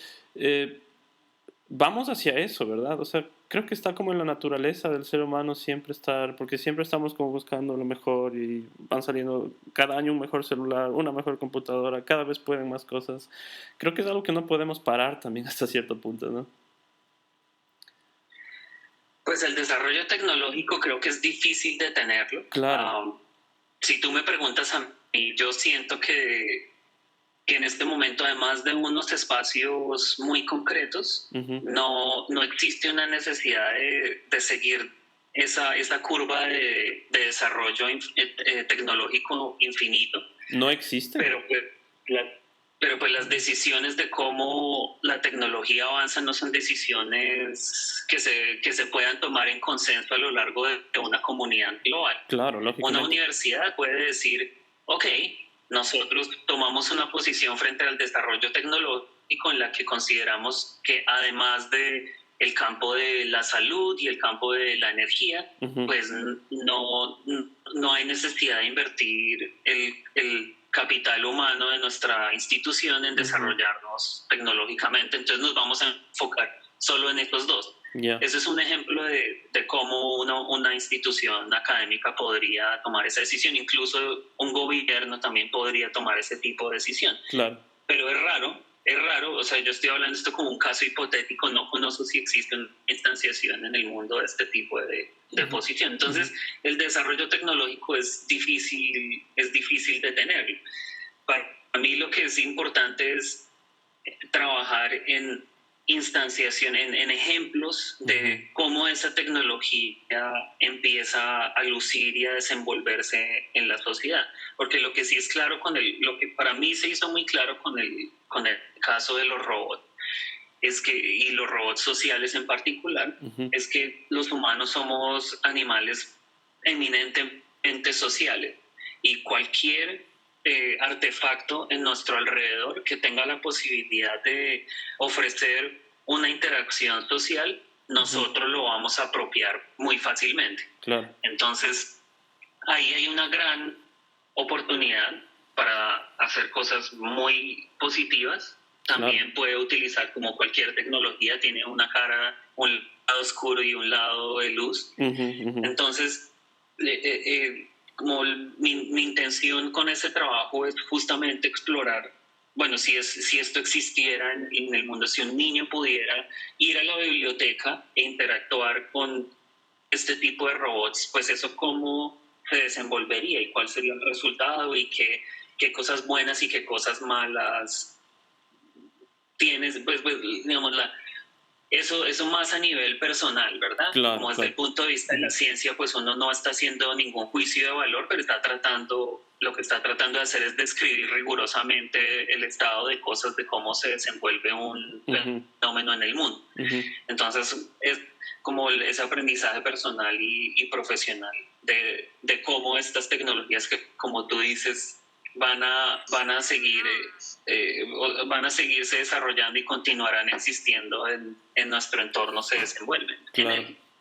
vamos hacia eso, ¿verdad? O sea, creo que está como en la naturaleza del ser humano siempre estar, porque siempre estamos como buscando lo mejor y van saliendo cada año un mejor celular, una mejor computadora, cada vez pueden más cosas. Creo que es algo que no podemos parar también hasta cierto punto, ¿no? Pues el desarrollo tecnológico creo que es difícil detenerlo. Claro. Si tú me preguntas a mí, yo siento que en este momento, además de unos espacios muy concretos, no existe una necesidad de seguir esa curva de desarrollo tecnológico infinito. No existe. Pero pues las decisiones de cómo la tecnología avanza no son decisiones que se puedan tomar en consenso a lo largo de una comunidad global. Claro, lógicamente. Una universidad puede decir, ok, nosotros tomamos una posición frente al desarrollo tecnológico en la que consideramos que además de el campo de la salud y el campo de la energía, pues no hay necesidad de invertir el capital humano de nuestra institución en desarrollarnos tecnológicamente. Entonces nos vamos a enfocar solo en estos dos. Yeah. Ese es un ejemplo de cómo una institución académica podría tomar esa decisión. Incluso un gobierno también podría tomar ese tipo de decisión. Claro. Pero es raro, o sea, yo estoy hablando esto como un caso hipotético, no conozco si existe una instanciación en el mundo de este tipo de posición. Entonces, el desarrollo tecnológico es difícil detenerlo. Para mí lo que es importante es trabajar en instanciación, en ejemplos de cómo esa tecnología empieza a lucir y a desenvolverse en la sociedad. Porque lo que sí es claro lo que para mí se hizo muy claro con el caso de los robots, es que, y los robots sociales en particular, es que los humanos somos animales eminentemente sociales y cualquier artefacto en nuestro alrededor que tenga la posibilidad de ofrecer una interacción social, nosotros lo vamos a apropiar muy fácilmente. Claro. Entonces, ahí hay una gran oportunidad para hacer cosas muy positivas. También puede utilizar, como cualquier tecnología, tiene una cara, un lado oscuro y un lado de luz. Entonces, como mi intención con ese trabajo es justamente explorar, bueno, si esto existiera en el mundo, si un niño pudiera ir a la biblioteca e interactuar con este tipo de robots, pues eso cómo se desenvolvería y cuál sería el resultado y qué cosas buenas y qué cosas malas tienes, pues digamos, eso más a nivel personal, ¿verdad? Claro, como desde el punto de vista de la ciencia, pues uno no está haciendo ningún juicio de valor, pero lo que está tratando de hacer es describir rigurosamente el estado de cosas, de cómo se desenvuelve un fenómeno en el mundo. Entonces, es como ese aprendizaje personal y profesional de cómo estas tecnologías que, como tú dices, van a seguirse desarrollando y continuarán existiendo en nuestro entorno, se desenvuelven.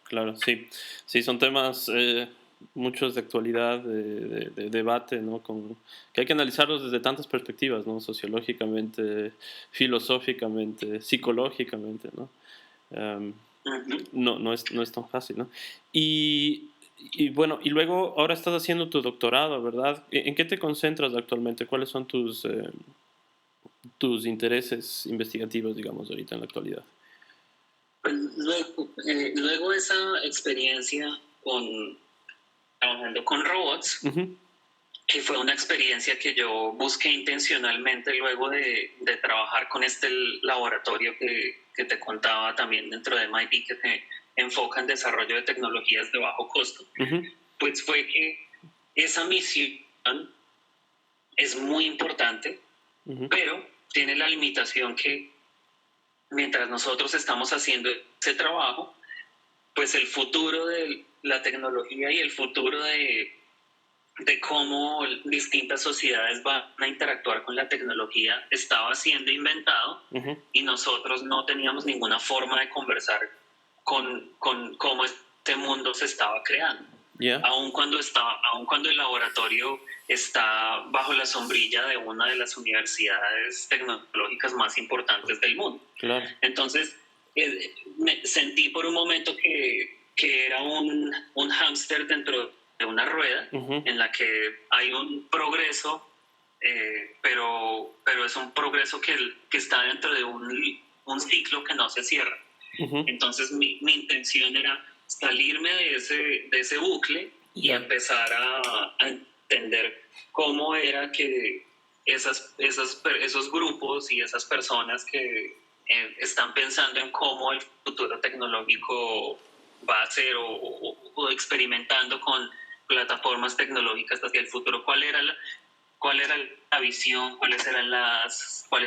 Claro, sí. Sí, son temas muchos de actualidad, de debate, ¿no? Que hay que analizarlos desde tantas perspectivas, ¿no? Sociológicamente, filosóficamente, psicológicamente, ¿no? No es tan fácil, ¿no? Y Y bueno, y luego ahora estás haciendo tu doctorado, ¿verdad? ¿En qué te concentras actualmente? ¿Cuáles son tus intereses investigativos, digamos, ahorita en la actualidad? Pues luego de esa experiencia trabajando con robots, Uh-huh. que fue una experiencia que yo busqué intencionalmente luego de trabajar con este laboratorio que te contaba también dentro de MIT, que se enfoca en desarrollo de tecnologías de bajo costo, Uh-huh. pues fue que esa misión es muy importante, Uh-huh. pero tiene la limitación que mientras nosotros estamos haciendo ese trabajo, pues el futuro de la tecnología y el futuro de cómo distintas sociedades van a interactuar con la tecnología estaba siendo inventado, Uh-huh. y nosotros no teníamos ninguna forma de conversar con cómo este mundo se estaba creando. Yeah. Aun cuando el laboratorio está bajo la sombrilla de una de las universidades tecnológicas más importantes del mundo. Claro. Entonces, me sentí por un momento que era un hámster dentro de una rueda, Uh-huh. en la que hay un progreso, pero es un progreso que está dentro de un ciclo que no se cierra. Uh-huh. Entonces mi intención era salirme de ese bucle y Yeah. empezar a entender cómo era que esos grupos y esas personas que están pensando en cómo el futuro tecnológico va a ser, o experimentando con plataformas tecnológicas hacia el futuro, cuál era la visión, cuáles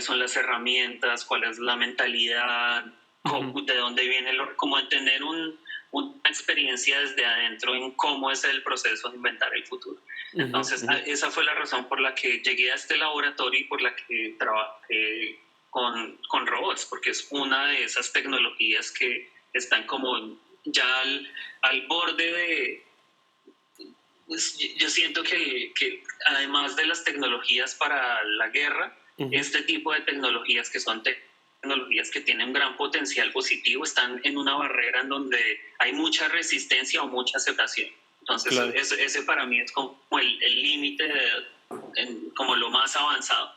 son las herramientas, cuál es la mentalidad, Uh-huh. de dónde viene, como tener una experiencia desde adentro en cómo es el proceso de inventar el futuro. Uh-huh. Entonces, Uh-huh. esa fue la razón por la que llegué a este laboratorio y por la que trabajé con robots, porque es una de esas tecnologías que están como ya al borde de... Pues yo siento que además de las tecnologías para la guerra, Uh-huh. este tipo de tecnologías que son tecnologías que tienen un gran potencial positivo están en una barrera en donde hay mucha resistencia o mucha aceptación. Entonces, Claro. ese para mí es como el límite, como lo más avanzado.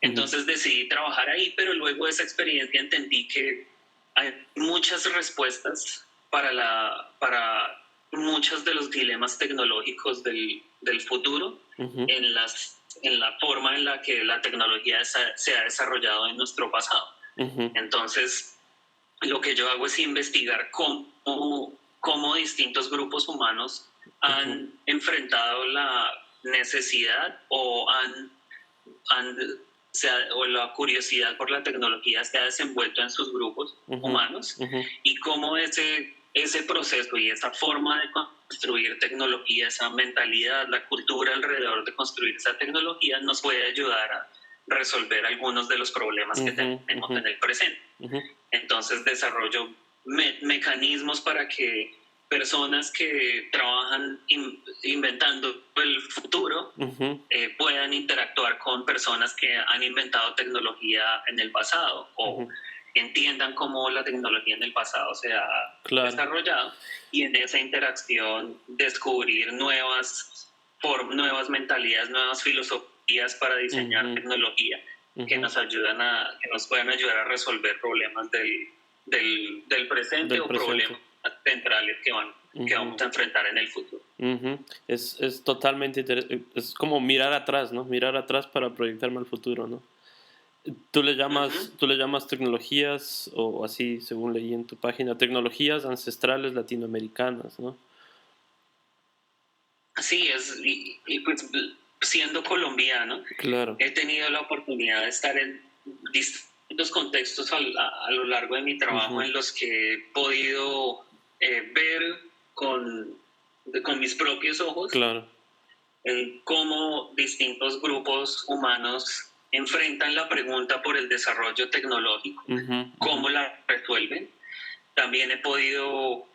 Entonces decidí trabajar ahí, pero luego de esa experiencia entendí que hay muchas respuestas para muchos de los dilemas tecnológicos del futuro, Uh-huh. en la forma en la que la tecnología se ha desarrollado en nuestro pasado. Uh-huh. Entonces, lo que yo hago es investigar cómo distintos grupos humanos han enfrentado la necesidad o o la curiosidad por la tecnología se ha desenvuelto en sus grupos humanos, y cómo ese proceso y esa forma de construir tecnología, esa mentalidad, la cultura alrededor de construir esa tecnología nos puede ayudar a resolver algunos de los problemas que tenemos en el presente. Entonces desarrollo mecanismos para que personas que trabajan inventando el futuro puedan interactuar con personas que han inventado tecnología en el pasado, o entiendan cómo la tecnología en el pasado se ha desarrollado, y en esa interacción descubrir nuevas mentalidades, nuevas filosofías para diseñar tecnología que nos puedan ayudar a resolver problemas del presente o problemas centrales que vamos a enfrentar en el futuro. Es totalmente interesante. Es como mirar atrás, ¿no? Mirar atrás para proyectarme al futuro, ¿no? Tú le llamas tecnologías, o así, según leí en tu página, tecnologías ancestrales latinoamericanas, ¿no? Así es, y pues siendo colombiano, claro, he tenido la oportunidad de estar en distintos contextos a lo largo de mi trabajo, en los que he podido ver con mis propios ojos, claro, cómo distintos grupos humanos enfrentan la pregunta por el desarrollo tecnológico, cómo la resuelven. También he podido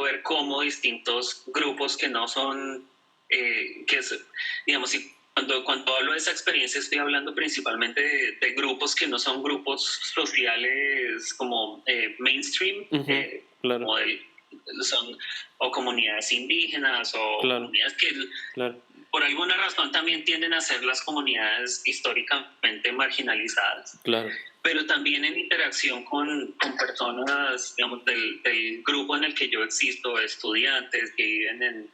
ver cómo distintos grupos que no son, digamos, cuando hablo de esa experiencia estoy hablando principalmente de grupos que no son grupos sociales como mainstream, claro, como son o comunidades indígenas o claro, comunidades que claro. por alguna razón también tienden a ser las comunidades históricamente marginalizadas, Claro. pero también en interacción con personas, digamos, del grupo en el que yo existo, estudiantes que viven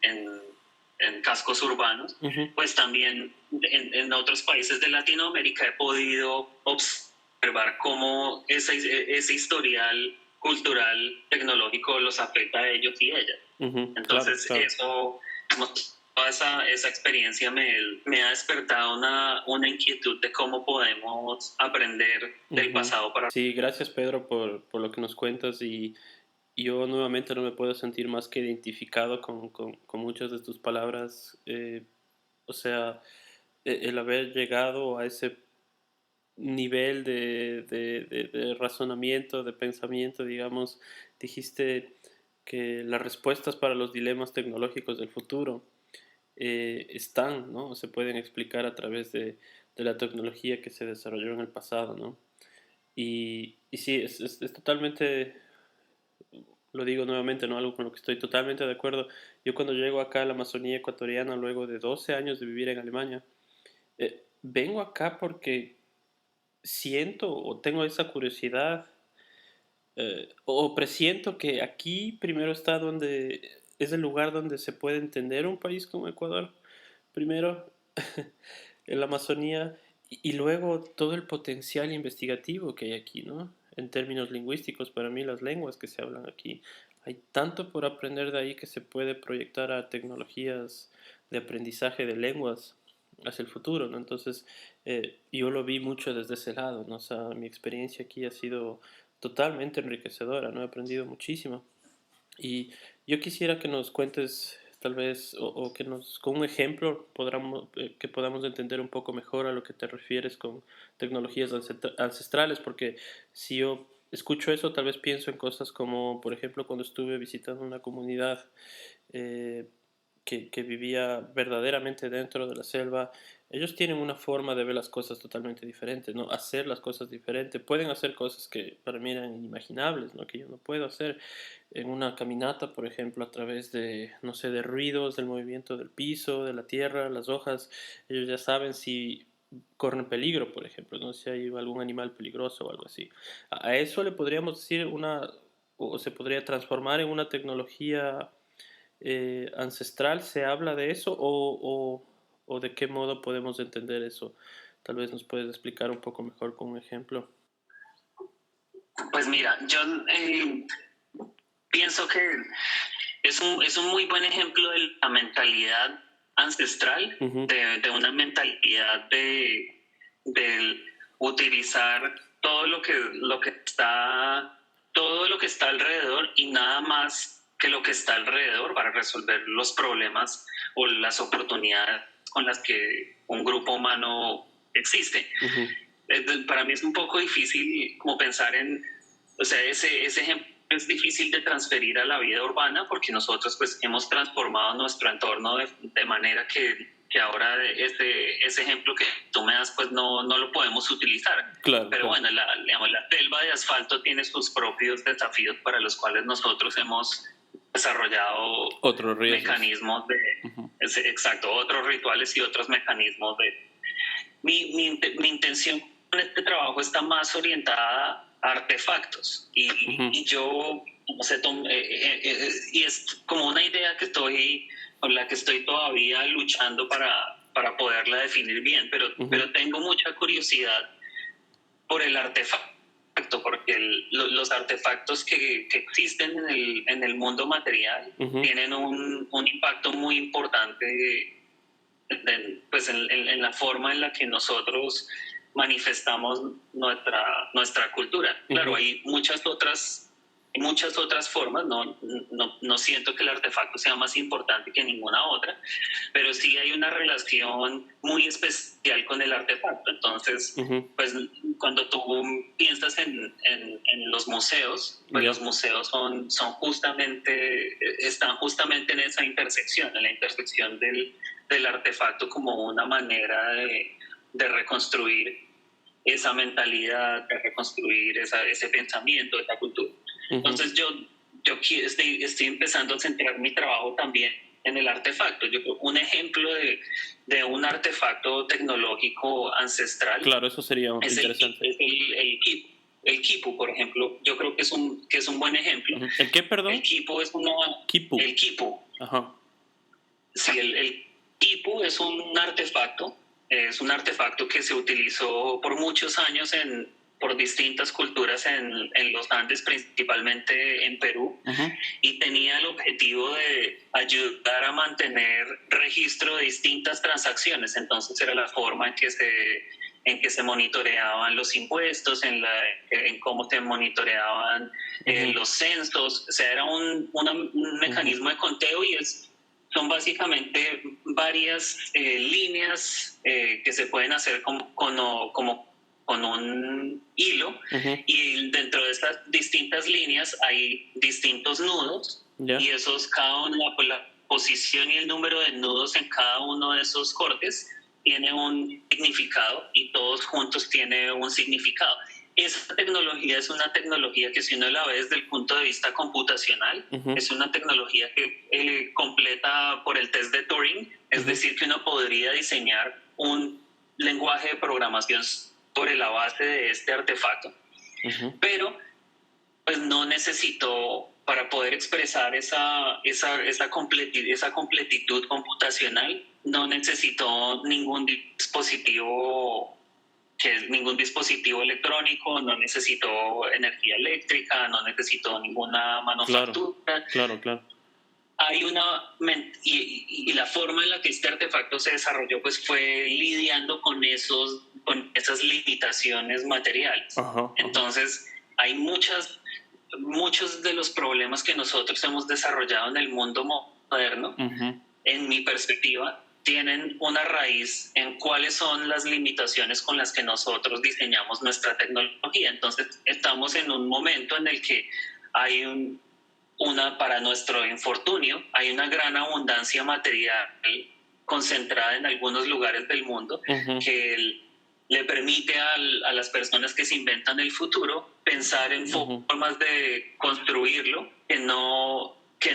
en cascos urbanos, Uh-huh. pues también en otros países de Latinoamérica he podido observar cómo ese historial cultural, tecnológico los afecta a ellos y ellas. Uh-huh. Claro, Entonces claro. eso, toda esa experiencia me ha despertado una inquietud de cómo podemos aprender del Uh-huh. pasado para... Sí, gracias Pedro por lo que nos cuentas y yo nuevamente no me puedo sentir más que identificado con muchas de tus palabras. O sea, el haber llegado a ese nivel de razonamiento, de pensamiento, digamos, dijiste que las respuestas para los dilemas tecnológicos del futuro están, ¿no? Se pueden explicar a través de la tecnología que se desarrolló en el pasado, ¿no? Y sí, es totalmente, lo digo nuevamente, ¿no? Algo con lo que estoy totalmente de acuerdo. Yo cuando llego acá a la Amazonía ecuatoriana, luego de 12 años de vivir en Alemania, vengo acá porque siento o tengo esa curiosidad o presiento que aquí primero está donde es el lugar donde se puede entender un país como Ecuador. Primero, en la Amazonía y luego todo el potencial investigativo que hay aquí, ¿no? En términos lingüísticos, para mí las lenguas que se hablan aquí, hay tanto por aprender de ahí que se puede proyectar a tecnologías de aprendizaje de lenguas hacia el futuro, ¿no? Entonces, yo lo vi mucho desde ese lado, ¿no? O sea, mi experiencia aquí ha sido totalmente enriquecedora, ¿no? He aprendido muchísimo. Y yo quisiera que nos cuentes, tal vez, o que nos, con un ejemplo, que podamos entender un poco mejor a lo que te refieres con tecnologías ancestrales, porque si yo escucho eso, tal vez pienso en cosas como, por ejemplo, cuando estuve visitando una comunidad eh, que vivía verdaderamente dentro de la selva, ellos tienen una forma de ver las cosas totalmente diferente, ¿no? Hacer las cosas diferentes. Pueden hacer cosas que para mí eran inimaginables, ¿no? Que yo no puedo hacer en una caminata, por ejemplo, a través de, no sé, de ruidos, del movimiento del piso, de la tierra, las hojas. Ellos ya saben si corren peligro, por ejemplo, ¿no? Si hay algún animal peligroso o algo así. A eso le podríamos decir o se podría transformar en una tecnología ancestral. ¿Se habla de eso o de qué modo podemos entender eso? Tal vez nos puedes explicar un poco mejor con un ejemplo. Pues mira, yo pienso que es un muy buen ejemplo de la mentalidad ancestral, Uh-huh. de una mentalidad de utilizar todo lo que está alrededor y nada más que lo que está alrededor para resolver los problemas o las oportunidades con las que un grupo humano existe. Uh-huh. Para mí es un poco difícil como pensar en, o sea, ese ejemplo es difícil de transferir a la vida urbana porque nosotros pues hemos transformado nuestro entorno de manera que ahora ese ejemplo que tú me das pues no lo podemos utilizar. Claro, Pero claro. bueno, digamos, la selva de asfalto tiene sus propios desafíos para los cuales nosotros hemos desarrollado Otros riesgos. mecanismos Uh-huh. exacto, otros rituales y otros mecanismos de... Mi intención con este trabajo está más orientada a artefactos Uh-huh. y yo, no sé, y es como una idea con la que estoy todavía luchando para poderla definir bien, Uh-huh. pero tengo mucha curiosidad por el artefacto, porque los artefactos que existen en el mundo material Uh-huh. tienen un impacto muy importante pues en la forma en la que nosotros manifestamos nuestra cultura. Claro, Uh-huh. hay muchas otras formas, no siento que el artefacto sea más importante que ninguna otra, pero sí hay una relación muy especial con el artefacto. Entonces, Uh-huh. pues cuando tú piensas en los museos, pues Yeah. los museos están justamente en esa intersección, en la intersección del artefacto como una manera de reconstruir esa mentalidad, de reconstruir ese pensamiento, esa cultura. Uh-huh. Entonces yo estoy empezando a centrar mi trabajo también en el artefacto. Yo creo un ejemplo de un artefacto tecnológico ancestral. Claro, eso sería interesante. Es el quipu, por ejemplo. Yo creo que es un buen ejemplo. ¿El qué, perdón? El quipu es el quipu. Ajá. Sí, el quipu es un artefacto. Es un artefacto que se utilizó por muchos años por distintas culturas en los Andes, principalmente en Perú, y tenía el objetivo de ayudar a mantener registro de distintas transacciones. Entonces era la forma en que se monitoreaban los impuestos, en cómo se monitoreaban los censos. O sea, era un mecanismo de conteo, y son básicamente varias líneas que se pueden hacer como con un hilo, y dentro de estas distintas líneas hay distintos nudos, y cada uno, la posición y el número de nudos en cada uno de esos cortes tiene un significado, y todos juntos tienen un significado. Esa tecnología es una tecnología que, si uno la ve desde el punto de vista computacional, es una tecnología que completa por el test de Turing, es decir, que uno podría diseñar un lenguaje de programación sobre la base de este artefacto. Pero pues no necesitó, para poder expresar esa completitud computacional, no necesitó ningún dispositivo electrónico, no necesitó energía eléctrica, no necesitó ninguna manufactura. Claro. Hay y la forma en la que este artefacto se desarrolló pues fue lidiando con esas limitaciones materiales. Entonces hay muchos de los problemas que nosotros hemos desarrollado en el mundo moderno, en mi perspectiva, tienen una raíz en cuáles son las limitaciones con las que nosotros diseñamos nuestra tecnología. Entonces estamos en un momento en el que hay para nuestro infortunio, hay una gran abundancia material concentrada en algunos lugares del mundo, que le permite a las personas que se inventan el futuro pensar en formas de construirlo que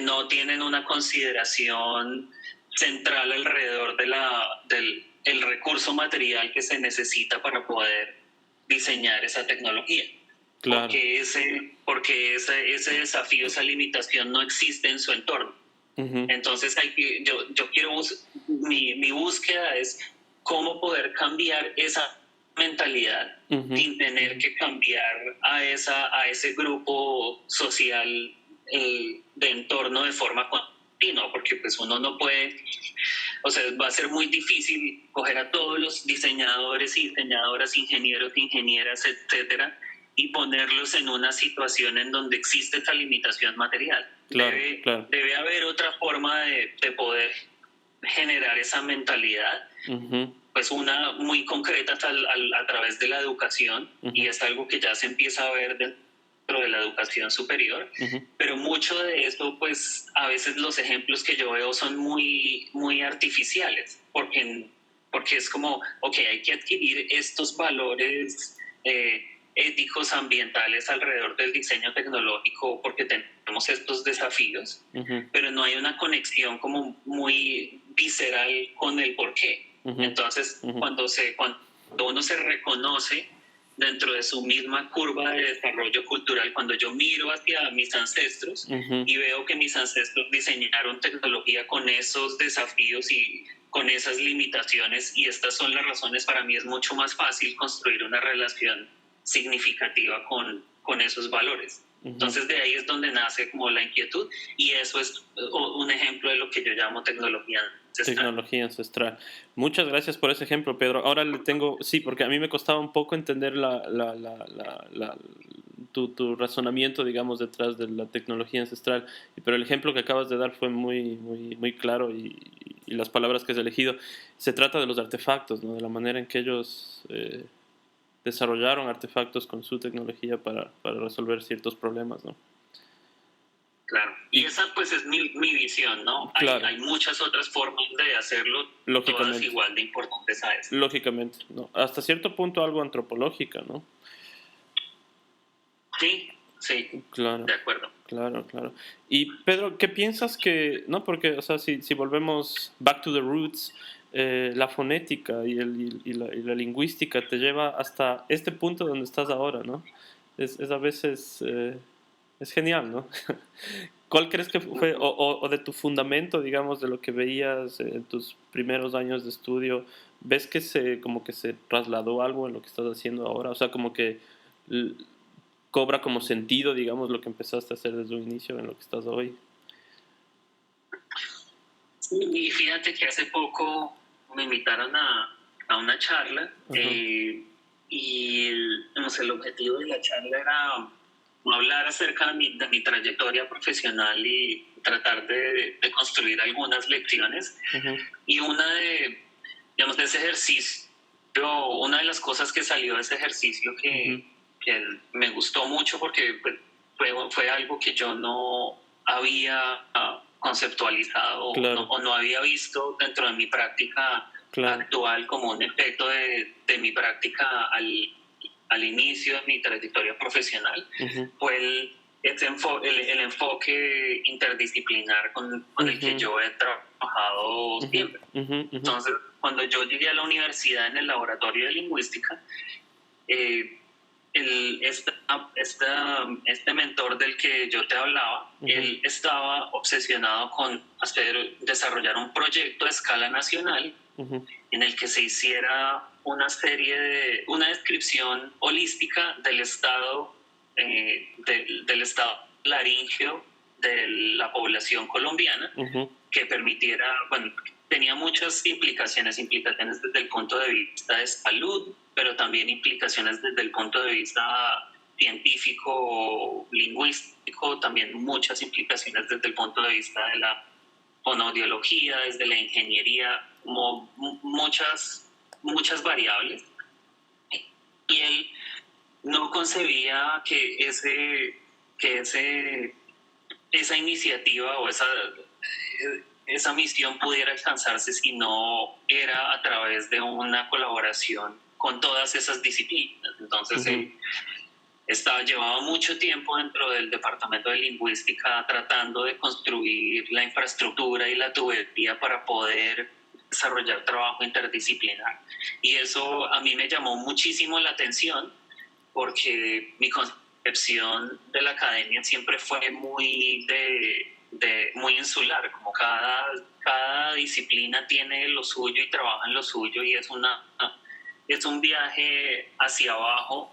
no tienen una consideración central alrededor del recurso material que se necesita para poder diseñar esa tecnología. Claro. Porque ese desafío, esa limitación no existe en su entorno. Entonces mi búsqueda es cómo poder cambiar esa mentalidad sin tener que cambiar a ese grupo social de entorno de forma continua, porque pues uno no puede, o sea, va a ser muy difícil coger a todos los diseñadores y diseñadoras, ingenieros, ingenieras, etcétera, y ponerlos en una situación en donde existe esta limitación material. Claro. Debe haber otra forma de poder generar esa mentalidad, pues una muy concreta a través de la educación, y es algo que ya se empieza a ver dentro de la educación superior, pero mucho de esto, pues a veces los ejemplos que yo veo son muy, muy artificiales, porque es como, hay que adquirir estos valores éticos, ambientales alrededor del diseño tecnológico porque tenemos estos desafíos, pero no hay una conexión como muy visceral con el porqué. Entonces, cuando uno se reconoce dentro de su misma curva de desarrollo cultural, cuando yo miro hacia mis ancestros y veo que mis ancestros diseñaron tecnología con esos desafíos y con esas limitaciones, y estas son las razones, para mí es mucho más fácil construir una relación significativa con esos valores. Entonces de ahí es donde nace como la inquietud, y eso es un ejemplo de lo que yo llamo tecnología ancestral. Tecnología ancestral. Muchas gracias por ese ejemplo, Pedro. Ahora sí, porque a mí me costaba un poco entender tu razonamiento, digamos, detrás de la tecnología ancestral, pero el ejemplo que acabas de dar fue muy, muy, muy claro, y las palabras que has elegido. Se trata de los artefactos, ¿no? De la manera en que ellos desarrollaron artefactos con su tecnología para resolver ciertos problemas, ¿no? Claro, y esa pues es mi visión, ¿no? Claro. Hay muchas otras formas de hacerlo, todas igual de importantes a eso. Lógicamente, ¿no? Hasta cierto punto algo antropológica, ¿no? Sí, Sí, Claro, de acuerdo. claro, claro. Y Pedro, ¿qué piensas que, no? Porque, o sea, si volvemos back to the roots, la fonética y la lingüística te lleva hasta este punto donde estás ahora, ¿no? Es a veces, es genial, ¿no? ¿Cuál crees que fue, o de tu fundamento, digamos, de lo que veías en tus primeros años de estudio, ves que como que se trasladó algo en lo que estás haciendo ahora? O sea, como que l- cobra como sentido, digamos, lo que empezaste a hacer desde un inicio en lo que estás hoy. Y fíjate que hace poco me invitaron a una charla y el objetivo de la charla era hablar acerca de mi trayectoria profesional y tratar de construir algunas lecciones. Y digamos, de ese ejercicio, una de las cosas que salió de ese ejercicio que me gustó mucho porque fue algo que yo no había conceptualizado Claro, o no había visto dentro de mi práctica claro. actual como un efecto de mi práctica al inicio de mi trayectoria profesional, fue el enfoque interdisciplinar con el que yo he trabajado siempre. Entonces, cuando yo llegué a la universidad en el laboratorio de lingüística, este mentor del que yo te hablaba, él estaba obsesionado con desarrollar un proyecto a escala nacional en el que se hiciera una descripción holística del estado, del estado laríngeo de la población colombiana, que permitiera, bueno, tenía muchas implicaciones desde el punto de vista de salud, pero también implicaciones desde el punto de vista científico, lingüístico, también muchas implicaciones desde el punto de vista de la fonoaudiología, desde la ingeniería, como muchas variables. Y él no concebía que esa iniciativa o esa misión pudiera alcanzarse si no era a través de una colaboración con todas esas disciplinas. Entonces, llevaba mucho tiempo dentro del departamento de lingüística tratando de construir la infraestructura y la tubería para poder desarrollar trabajo interdisciplinar. Y eso a mí me llamó muchísimo la atención porque mi concepción de la academia siempre fue muy muy insular, como cada disciplina tiene lo suyo y trabaja en lo suyo y es un viaje hacia abajo,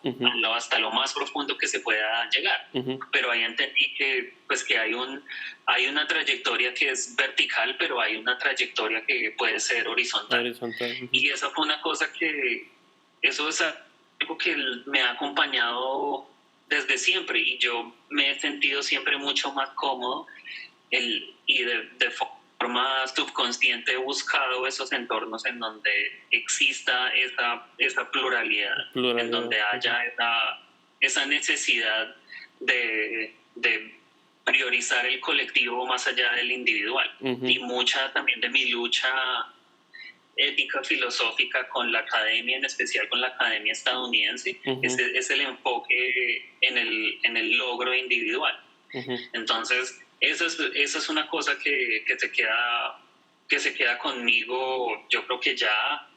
hasta lo más profundo que se pueda llegar. Pero ahí entendí que hay una trayectoria que es vertical, pero hay una trayectoria que puede ser horizontal. Y esa fue una cosa eso es algo que me ha acompañado desde siempre y yo me he sentido siempre mucho más cómodo y de forma subconsciente he buscado esos entornos en donde exista esa pluralidad, en donde haya esa necesidad de priorizar el colectivo más allá del individual. Y mucha también de mi lucha ética filosófica con la academia, en especial con la academia estadounidense, es el enfoque en el logro individual. Entonces, esa es una cosa que se queda conmigo, yo creo que ya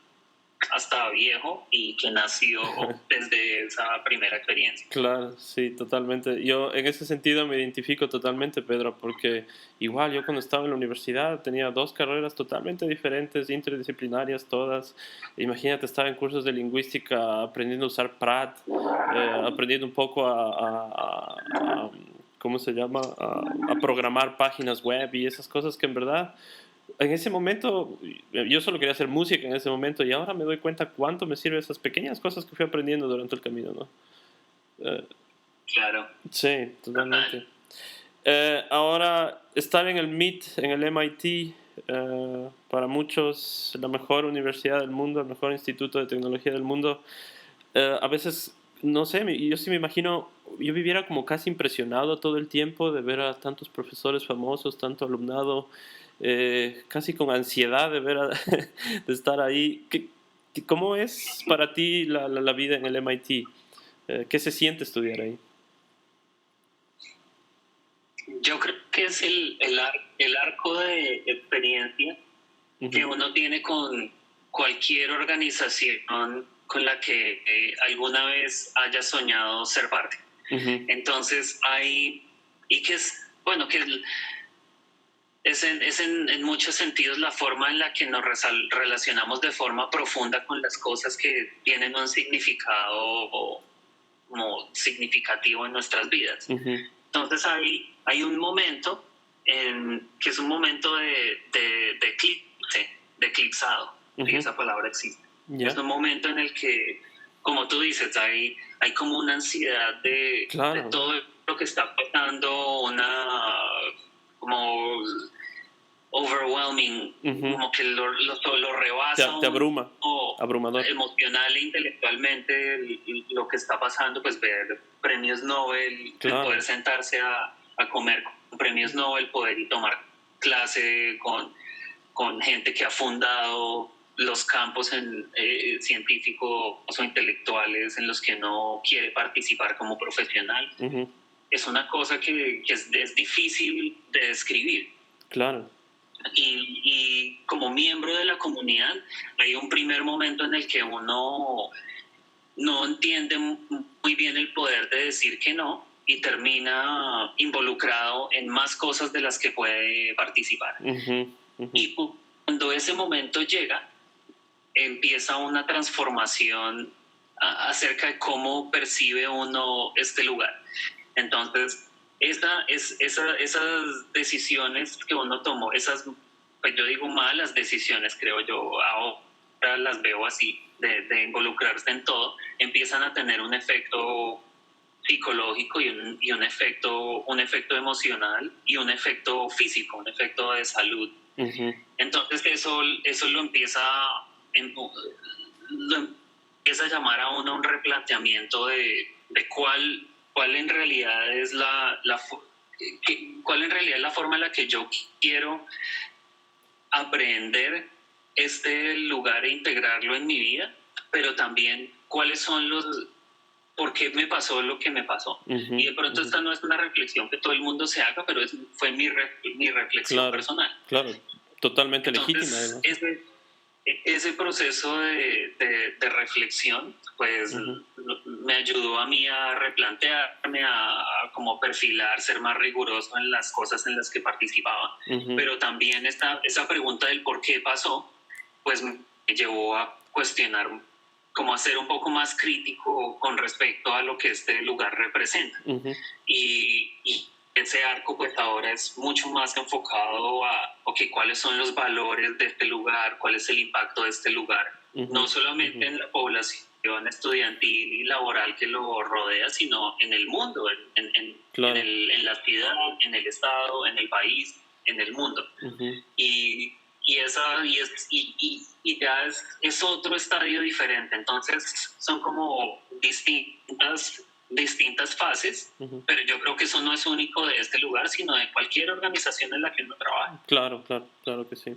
hasta viejo y que nació desde esa primera experiencia. Claro, sí, totalmente. Yo en ese sentido me identifico totalmente, Pedro, porque igual yo cuando estaba en la universidad tenía dos carreras totalmente diferentes, interdisciplinarias todas. Imagínate, estaba en cursos de lingüística aprendiendo a usar Pratt, aprendiendo un poco ¿cómo se llama? A programar páginas web y esas cosas que en verdad en ese momento, yo solo quería hacer música en ese momento y ahora me doy cuenta cuánto me sirven esas pequeñas cosas que fui aprendiendo durante el camino, ¿no? Claro. Sí, totalmente. Ahora, estar en el MIT, en el MIT, para muchos la mejor universidad del mundo, el mejor instituto de tecnología del mundo, a veces, no sé, yo sí me imagino, yo viviera como casi impresionado todo el tiempo de ver a tantos profesores famosos, tanto alumnado, casi con ansiedad de de estar ahí. ¿Cómo es para ti la vida en el MIT? ¿Qué se siente estudiar ahí? Yo creo que es el arco de experiencia que uno tiene con cualquier organización con la que alguna vez haya soñado ser parte. Entonces y que es, bueno, que es en muchos sentidos la forma en la que nos relacionamos de forma profunda con las cosas que tienen un significado como significativo en nuestras vidas. Entonces hay un momento que es un momento de eclipse, de eclipsado, y esa palabra existe. Es un momento en el que, como tú dices, hay como una ansiedad de todo lo que está pasando, como overwhelming, como que lo rebasa. Te abruma, abrumador. Emocional e intelectualmente lo que está pasando, pues ver premios Nobel, poder sentarse a comer con premios Nobel, poder ir tomar clase con gente que ha fundado los campos científicos o intelectuales en los que no quiere participar como profesional. Es una cosa que es difícil de describir. Claro. Y como miembro de la comunidad hay un primer momento en el que uno no entiende muy bien el poder de decir que no y termina involucrado en más cosas de las que puede participar. Y cuando ese momento llega, empieza una transformación acerca de cómo percibe uno este lugar. Entonces, esas decisiones que uno tomó, pues yo digo malas decisiones, creo yo, ahora las veo así, de involucrarse en todo, empiezan a tener un efecto psicológico y un efecto emocional y un efecto físico, un efecto de salud. Entonces eso lo empieza a llamar a uno un replanteamiento de cuál en realidad es cuál en realidad es la forma en la que yo quiero aprender este lugar e integrarlo en mi vida, pero también cuáles son por qué me pasó lo que me pasó. Y de pronto esta no es una reflexión que todo el mundo se haga, pero fue mi reflexión personal. Claro, totalmente legítima. Ese proceso de reflexión, pues me ayudó a mí a replantearme, a como perfilar, ser más riguroso en las cosas en las que participaba. Pero también esa pregunta del por qué pasó, pues me llevó a cuestionar, como a ser un poco más crítico con respecto a lo que este lugar representa. Y ese arco pues ahora es mucho más enfocado a cuáles son los valores de este lugar, cuál es el impacto de este lugar, no solamente en la población estudiantil y laboral que lo rodea, sino en el mundo, en la ciudad, en el estado, en el país, en el mundo. Y ya es otro estadio diferente. Entonces son como distintas fases, pero yo creo que eso no es único de este lugar, sino de cualquier organización en la que uno trabaja. Claro que sí.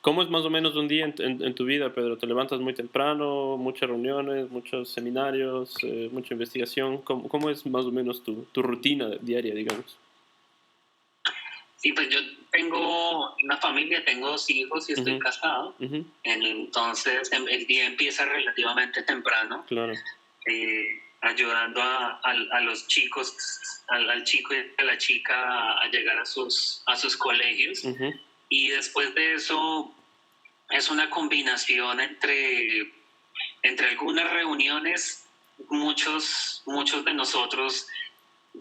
¿Cómo es más o menos un día en tu vida, Pedro? ¿Te levantas muy temprano, muchas reuniones, muchos seminarios, mucha investigación? ¿Cómo es más o menos tu rutina diaria, digamos? Sí, pues yo tengo una familia, tengo 2 hijos y estoy casado. Entonces el día empieza relativamente temprano. Claro. Ayudando a los chicos, al chico y a la chica a llegar a sus colegios. Y después de eso es una combinación entre algunas reuniones, muchos de nosotros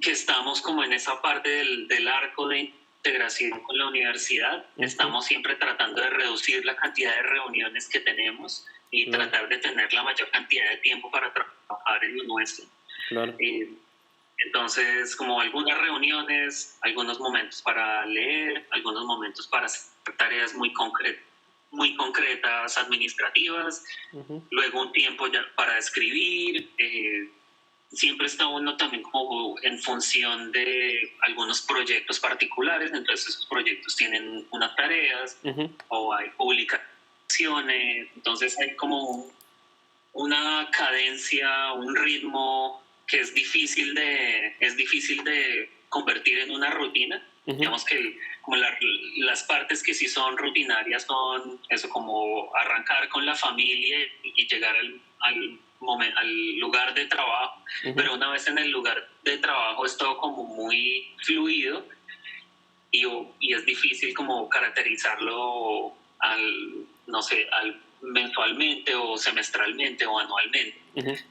que estamos como en esa parte del arco de integración con la universidad, estamos siempre tratando de reducir la cantidad de reuniones que tenemos y tratar de tener la mayor cantidad de tiempo para trabajar en lo nuestro. Entonces, como algunas reuniones, algunos momentos para leer, algunos momentos para hacer tareas muy concretas administrativas, luego un tiempo ya para escribir. Siempre está uno también como en función de algunos proyectos particulares, entonces esos proyectos tienen unas tareas o hay publicaciones, entonces hay como una cadencia, un ritmo que es difícil de convertir en una rutina. Digamos que como las partes que sí son rutinarias son eso, como arrancar con la familia y llegar al lugar de trabajo, pero una vez en el lugar de trabajo es todo como muy fluido y es difícil como caracterizarlo no sé, mensualmente o semestralmente o anualmente.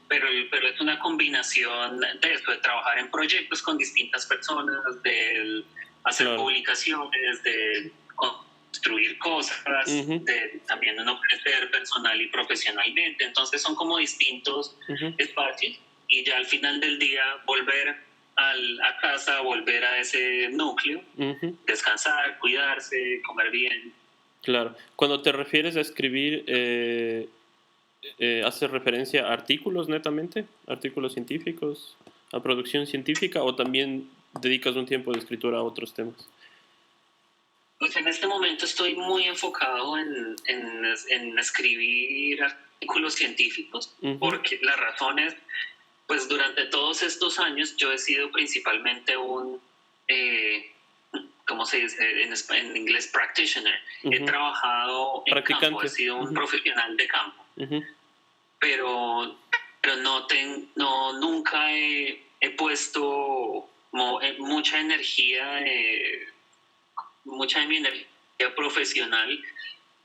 Pero es una combinación de eso, de trabajar en proyectos con distintas personas, de hacer publicaciones, de construir cosas, de también uno crecer personal y profesionalmente. Entonces son como distintos espacios y ya al final del día volver a casa, volver a ese núcleo, descansar, cuidarse, comer bien. Claro. Cuando te refieres a escribir, ¿haces referencia a artículos netamente? ¿Artículos científicos? ¿A producción científica? ¿O también dedicas un tiempo de escritura a otros temas? Pues en este momento estoy muy enfocado en escribir artículos científicos, porque la razón es, pues durante todos estos años yo he sido principalmente ¿cómo se dice en inglés? Practitioner. He trabajado en campo, he sido un profesional de campo. Pero nunca he puesto mucha energía, mucha de mi energía profesional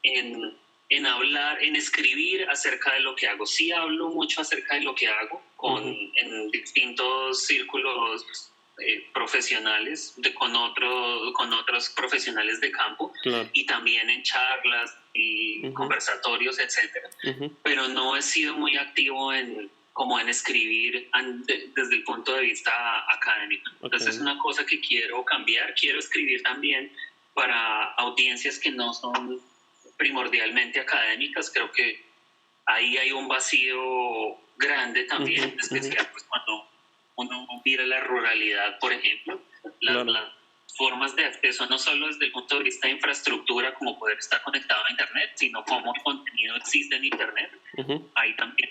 en hablar, en escribir acerca de lo que hago. Sí hablo mucho acerca de lo que hago en distintos círculos profesionales, con otros profesionales de campo, y también en charlas y conversatorios, etcétera. Pero no he sido muy activo como en escribir desde el punto de vista académico. Entonces es una cosa que quiero cambiar. Quiero escribir también para audiencias que no son primordialmente académicas. Creo que ahí hay un vacío grande también, especial pues cuando uno mira la ruralidad, por ejemplo, las formas de acceso no solo desde el punto de vista de infraestructura, como poder estar conectado a Internet, sino cómo el contenido existe en Internet. Hay también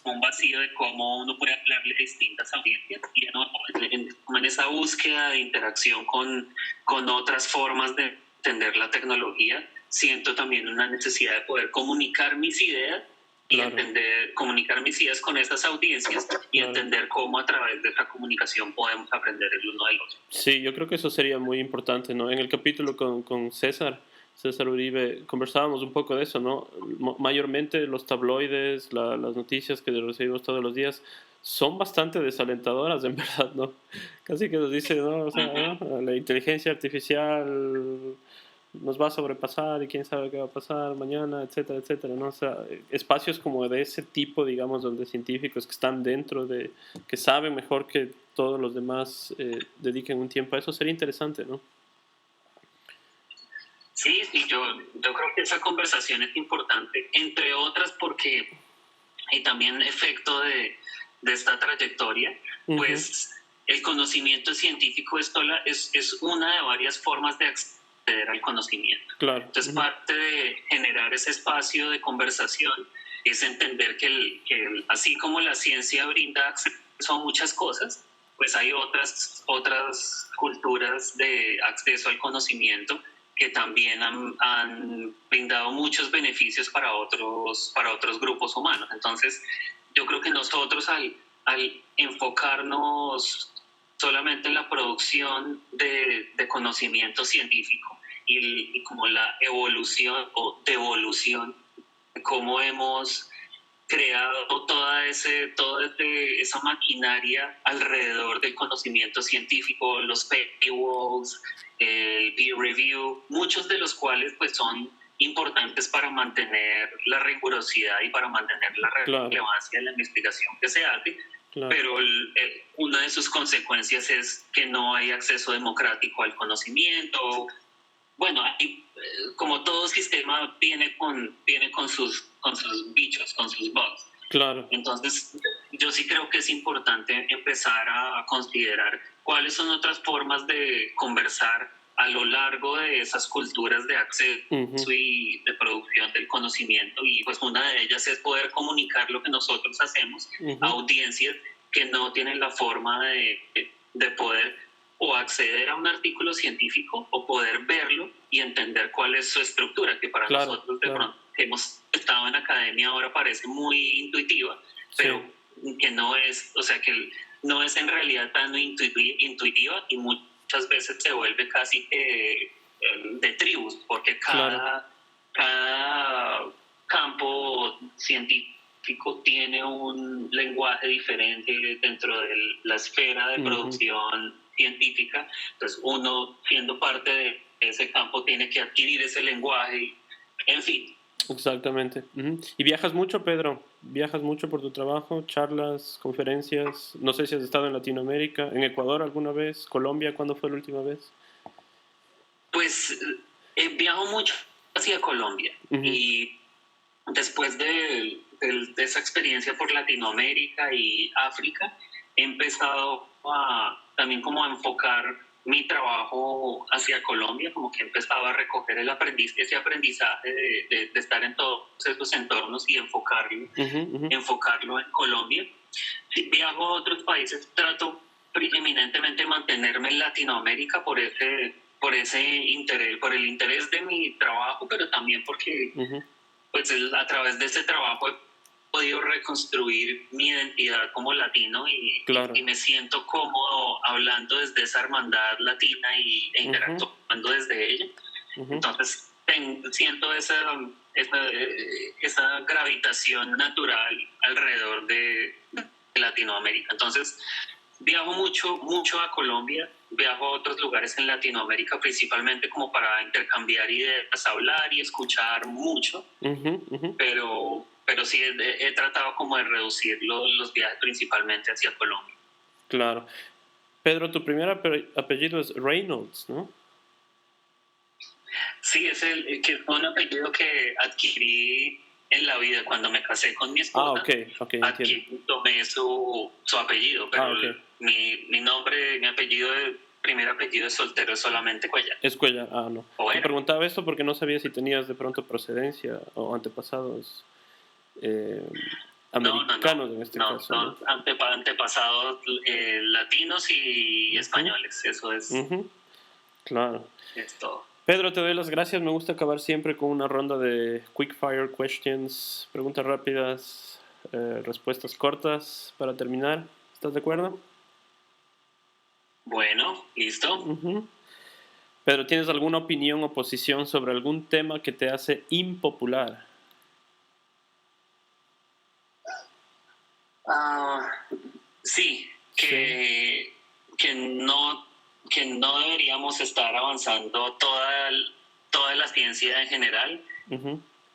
un vacío de cómo uno puede hablarle a distintas audiencias y en esa búsqueda de interacción con otras formas de entender la tecnología, siento también una necesidad de poder comunicar mis ideas y comunicar mis ideas con esas audiencias y entender cómo a través de esa comunicación podemos aprender el uno del otro. Sí, yo creo que eso sería muy importante, ¿no? En el capítulo con César Uribe, conversábamos un poco de eso, ¿no? Mayormente los tabloides, las noticias que recibimos todos los días son bastante desalentadoras, en verdad, ¿no? Casi que nos dice, ¿no? O sea, ¿no? La inteligencia artificial nos va a sobrepasar y quién sabe qué va a pasar mañana, etcétera, etcétera, ¿no? O sea, espacios como de ese tipo, digamos, donde científicos que están dentro que saben mejor que todos los demás dediquen un tiempo a eso, sería interesante, ¿no? Sí, yo creo que esa conversación es importante, entre otras porque, y también efecto de esta trayectoria, pues el conocimiento científico es una de varias formas de acceder al conocimiento. Claro. Entonces, parte de generar ese espacio de conversación es entender que así como la ciencia brinda acceso a muchas cosas, pues hay otras culturas de acceso al conocimiento que también han brindado muchos beneficios para otros grupos humanos. Entonces, yo creo que nosotros al enfocarnos solamente en la producción de conocimiento científico y como la evolución o devolución, cómo hemos creado toda esa maquinaria alrededor del conocimiento científico, los paywalls, el peer review, muchos de los cuales pues son importantes para mantener la rigurosidad y para mantener la relevancia de la investigación que se hace. Pero una de sus consecuencias es que no hay acceso democrático al conocimiento. Bueno, como todo sistema viene con sus bichos, con sus bugs. Claro. Entonces, yo sí creo que es importante empezar a considerar cuáles son otras formas de conversar a lo largo de esas culturas de acceso y de producción del conocimiento, y pues una de ellas es poder comunicar lo que nosotros hacemos a audiencias que no tienen la forma de poder o acceder a un artículo científico o poder verlo y entender cuál es su estructura, que para nosotros de pronto hemos estado en academia ahora parece muy intuitiva, pero que no es, o sea, que no es en realidad tan intuitiva y muchas veces se vuelve casi de tribus, porque cada campo científico tiene un lenguaje diferente dentro de la esfera de producción científica. Entonces uno, siendo parte de ese campo, tiene que adquirir ese lenguaje, en fin. Exactamente. ¿Y viajas mucho, Pedro? ¿Viajas mucho por tu trabajo? ¿Charlas, conferencias? No sé si has estado en Latinoamérica, en Ecuador alguna vez, Colombia, ¿cuándo fue la última vez? Pues viajo mucho hacia Colombia y después de esa experiencia por Latinoamérica y África, he empezado también como a enfocar mi trabajo hacia Colombia, como que he empezado a recoger ese aprendizaje de estar en todos esos entornos y enfocarlo en Colombia. Si viajo a otros países, trato eminentemente mantenerme en Latinoamérica por ese interés, por el interés de mi trabajo, pero también porque pues a través de ese trabajo he podido reconstruir mi identidad como latino y me siento cómodo hablando desde esa hermandad latina e interactuando desde ella. Entonces siento esa gravitación natural alrededor de Latinoamérica. Entonces viajo mucho a Colombia, viajo a otros lugares en Latinoamérica, principalmente como para intercambiar ideas, hablar y escuchar mucho, pero sí he tratado como de reducir los viajes principalmente hacia Colombia. Claro. Pedro, tu primer apellido es Reynolds, ¿no? Sí, es un apellido que adquirí en la vida cuando me casé con mi esposa. Aquí tomé su apellido, pero mi nombre, mi apellido, primer apellido es soltero, es solamente Cuellar. Es Cuellar, no. Te preguntaba esto porque no sabía si tenías de pronto procedencia o antepasados americanos en este caso. No, antepasados latinos y españoles, eso es. Claro. Es todo. Pedro, te doy las gracias. Me gusta acabar siempre con una ronda de quick fire questions, preguntas rápidas, respuestas cortas para terminar. ¿Estás de acuerdo? Bueno, listo. Pedro, ¿tienes alguna opinión o posición sobre algún tema que te hace impopular? Sí, que no deberíamos estar avanzando toda la ciencia en general,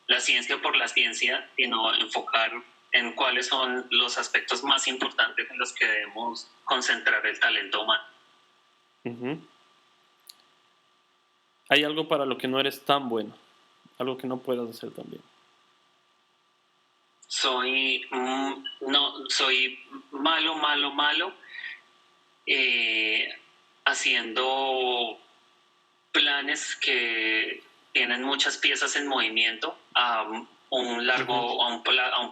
la ciencia por la ciencia, sino enfocar en cuáles son los aspectos más importantes en los que debemos concentrar el talento humano. ¿Hay algo para lo que no eres tan bueno? Algo que no puedas hacer tan bien. Soy malo haciendo planes que tienen muchas piezas en movimiento a un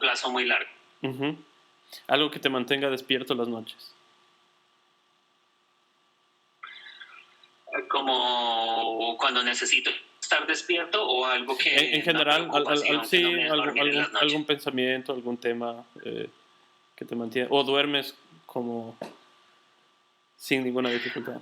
plazo muy largo. Algo que te mantenga despierto las noches. Como cuando necesito estar despierto o algo que en general algún pensamiento, algún tema que te mantiene, o duermes como sin ninguna dificultad.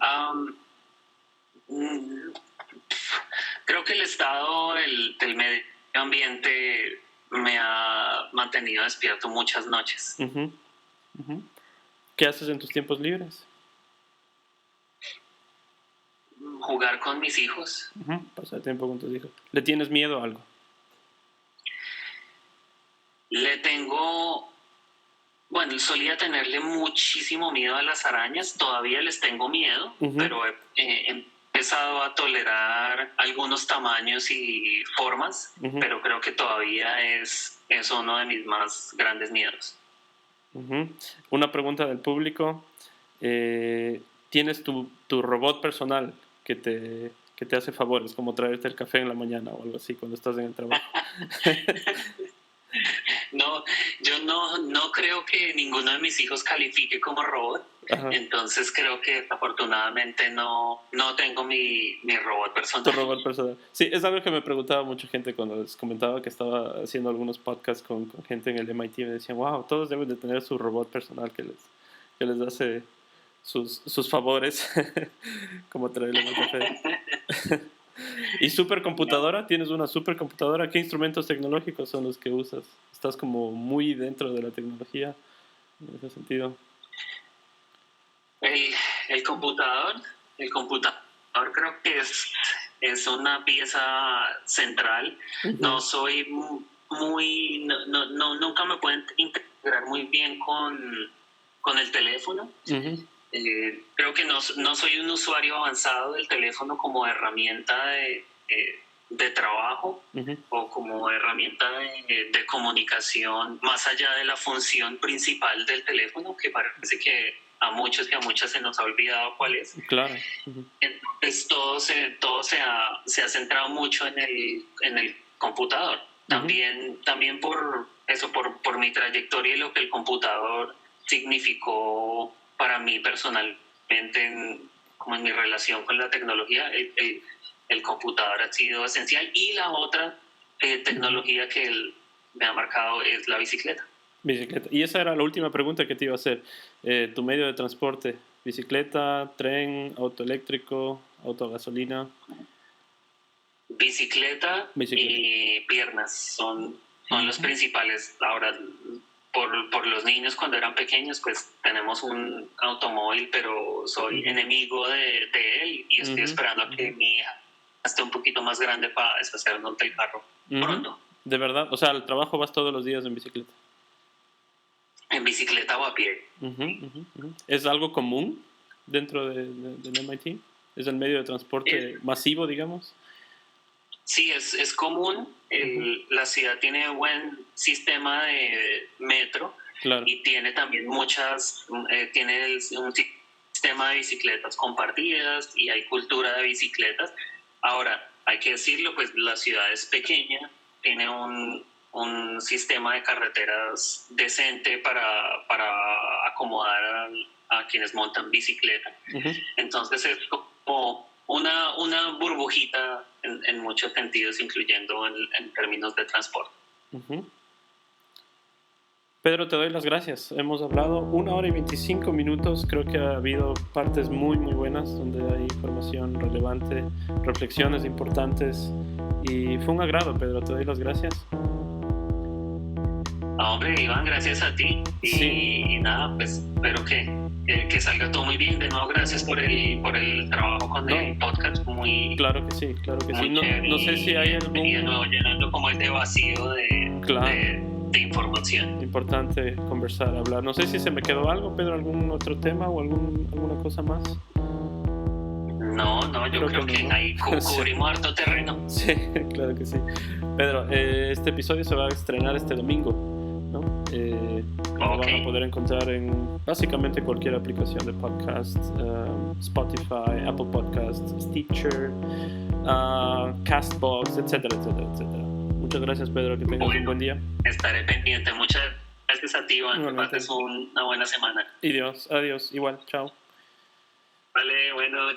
Creo que el estado del medio ambiente me ha mantenido despierto muchas noches. ¿Qué haces en tus tiempos libres? Jugar con mis hijos. Pasar tiempo con tus hijos. ¿Le tienes miedo a algo? Solía tenerle muchísimo miedo a las arañas, todavía les tengo miedo, pero he empezado a tolerar algunos tamaños y formas, pero creo que todavía es uno de mis más grandes miedos. Una pregunta del público. ¿Tienes tu robot personal que te hace favores, como traerte el café en la mañana o algo así cuando estás en el trabajo? No, yo no creo que ninguno de mis hijos califique como robot. Ajá. Entonces creo que afortunadamente no tengo mi robot personal. Tu robot personal. Sí, es algo que me preguntaba mucha gente cuando les comentaba que estaba haciendo algunos podcasts con gente en el MIT. Me decían, wow, todos deben de tener su robot personal que les hace sus favores, como traerle un café. ¿Y supercomputadora? ¿Tienes una supercomputadora? ¿Qué instrumentos tecnológicos son los que usas? ¿Estás como muy dentro de la tecnología en ese sentido? El computador creo que es una pieza central. Uh-huh. No soy nunca me puedo integrar muy bien con el teléfono. Uh-huh. Creo que no soy un usuario avanzado del teléfono como herramienta de trabajo. Uh-huh. O como herramienta de comunicación, más allá de la función principal del teléfono, que parece que a muchos y a muchas se nos ha olvidado cuál es. Claro. Uh-huh. Entonces todo se ha centrado mucho en el computador. Uh-huh. También por mi trayectoria y lo que el computador significó para mí personalmente como en mi relación con la tecnología, el computador ha sido esencial. Y la otra tecnología que me ha marcado es la bicicleta. Bicicleta. Y esa era la última pregunta que te iba a hacer. ¿Tu medio de transporte? ¿Bicicleta, tren, auto eléctrico, auto a gasolina? Bicicleta y piernas son los principales. Ahora, por los niños cuando eran pequeños, pues tenemos un automóvil, pero soy enemigo de él y estoy esperando a que mi hija esté un poquito más grande para deshacernos del carro pronto. ¿De verdad? O sea, ¿al trabajo vas todos los días en bicicleta? En bicicleta o a pie. ¿Es algo común dentro del MIT? ¿Es el medio de transporte masivo, digamos? Sí, es común. La ciudad tiene un buen sistema de metro. Claro. Y tiene también tiene un sistema de bicicletas compartidas y hay cultura de bicicletas. Ahora, hay que decirlo, pues la ciudad es pequeña, tiene un sistema de carreteras decente para acomodar a quienes montan bicicleta. Uh-huh. Entonces es como una burbujita en muchos sentidos, incluyendo en términos de transporte. Uh-huh. Pedro, te doy las gracias. Hemos hablado 1 hora y 25 minutos. Creo que ha habido partes muy, muy buenas donde hay información relevante, reflexiones importantes. Y fue un agrado, Pedro. Te doy las gracias. Hombre, Iván, gracias a ti. Y nada, pues espero que salga todo muy bien. De nuevo, gracias por el trabajo con el podcast. Claro que sí, claro que sí. No sé si hay algún... Y de nuevo llenando como este vacío de información. Importante conversar, hablar. No sé si se me quedó algo, Pedro, algún otro tema o alguna cosa más. No, yo creo que ahí cubrimos harto terreno. Sí, claro que sí. Pedro, este episodio se va a estrenar este domingo, ¿no? Lo van a poder encontrar en básicamente cualquier aplicación de podcast, Spotify, Apple Podcasts, Stitcher, Castbox, etcétera, etcétera, etcétera. Muchas gracias, Pedro, que tengas un buen día. Estaré pendiente. Muchas gracias a ti, Iván. Que pases una buena semana. Adiós, igual, chao. Vale, bueno, chao.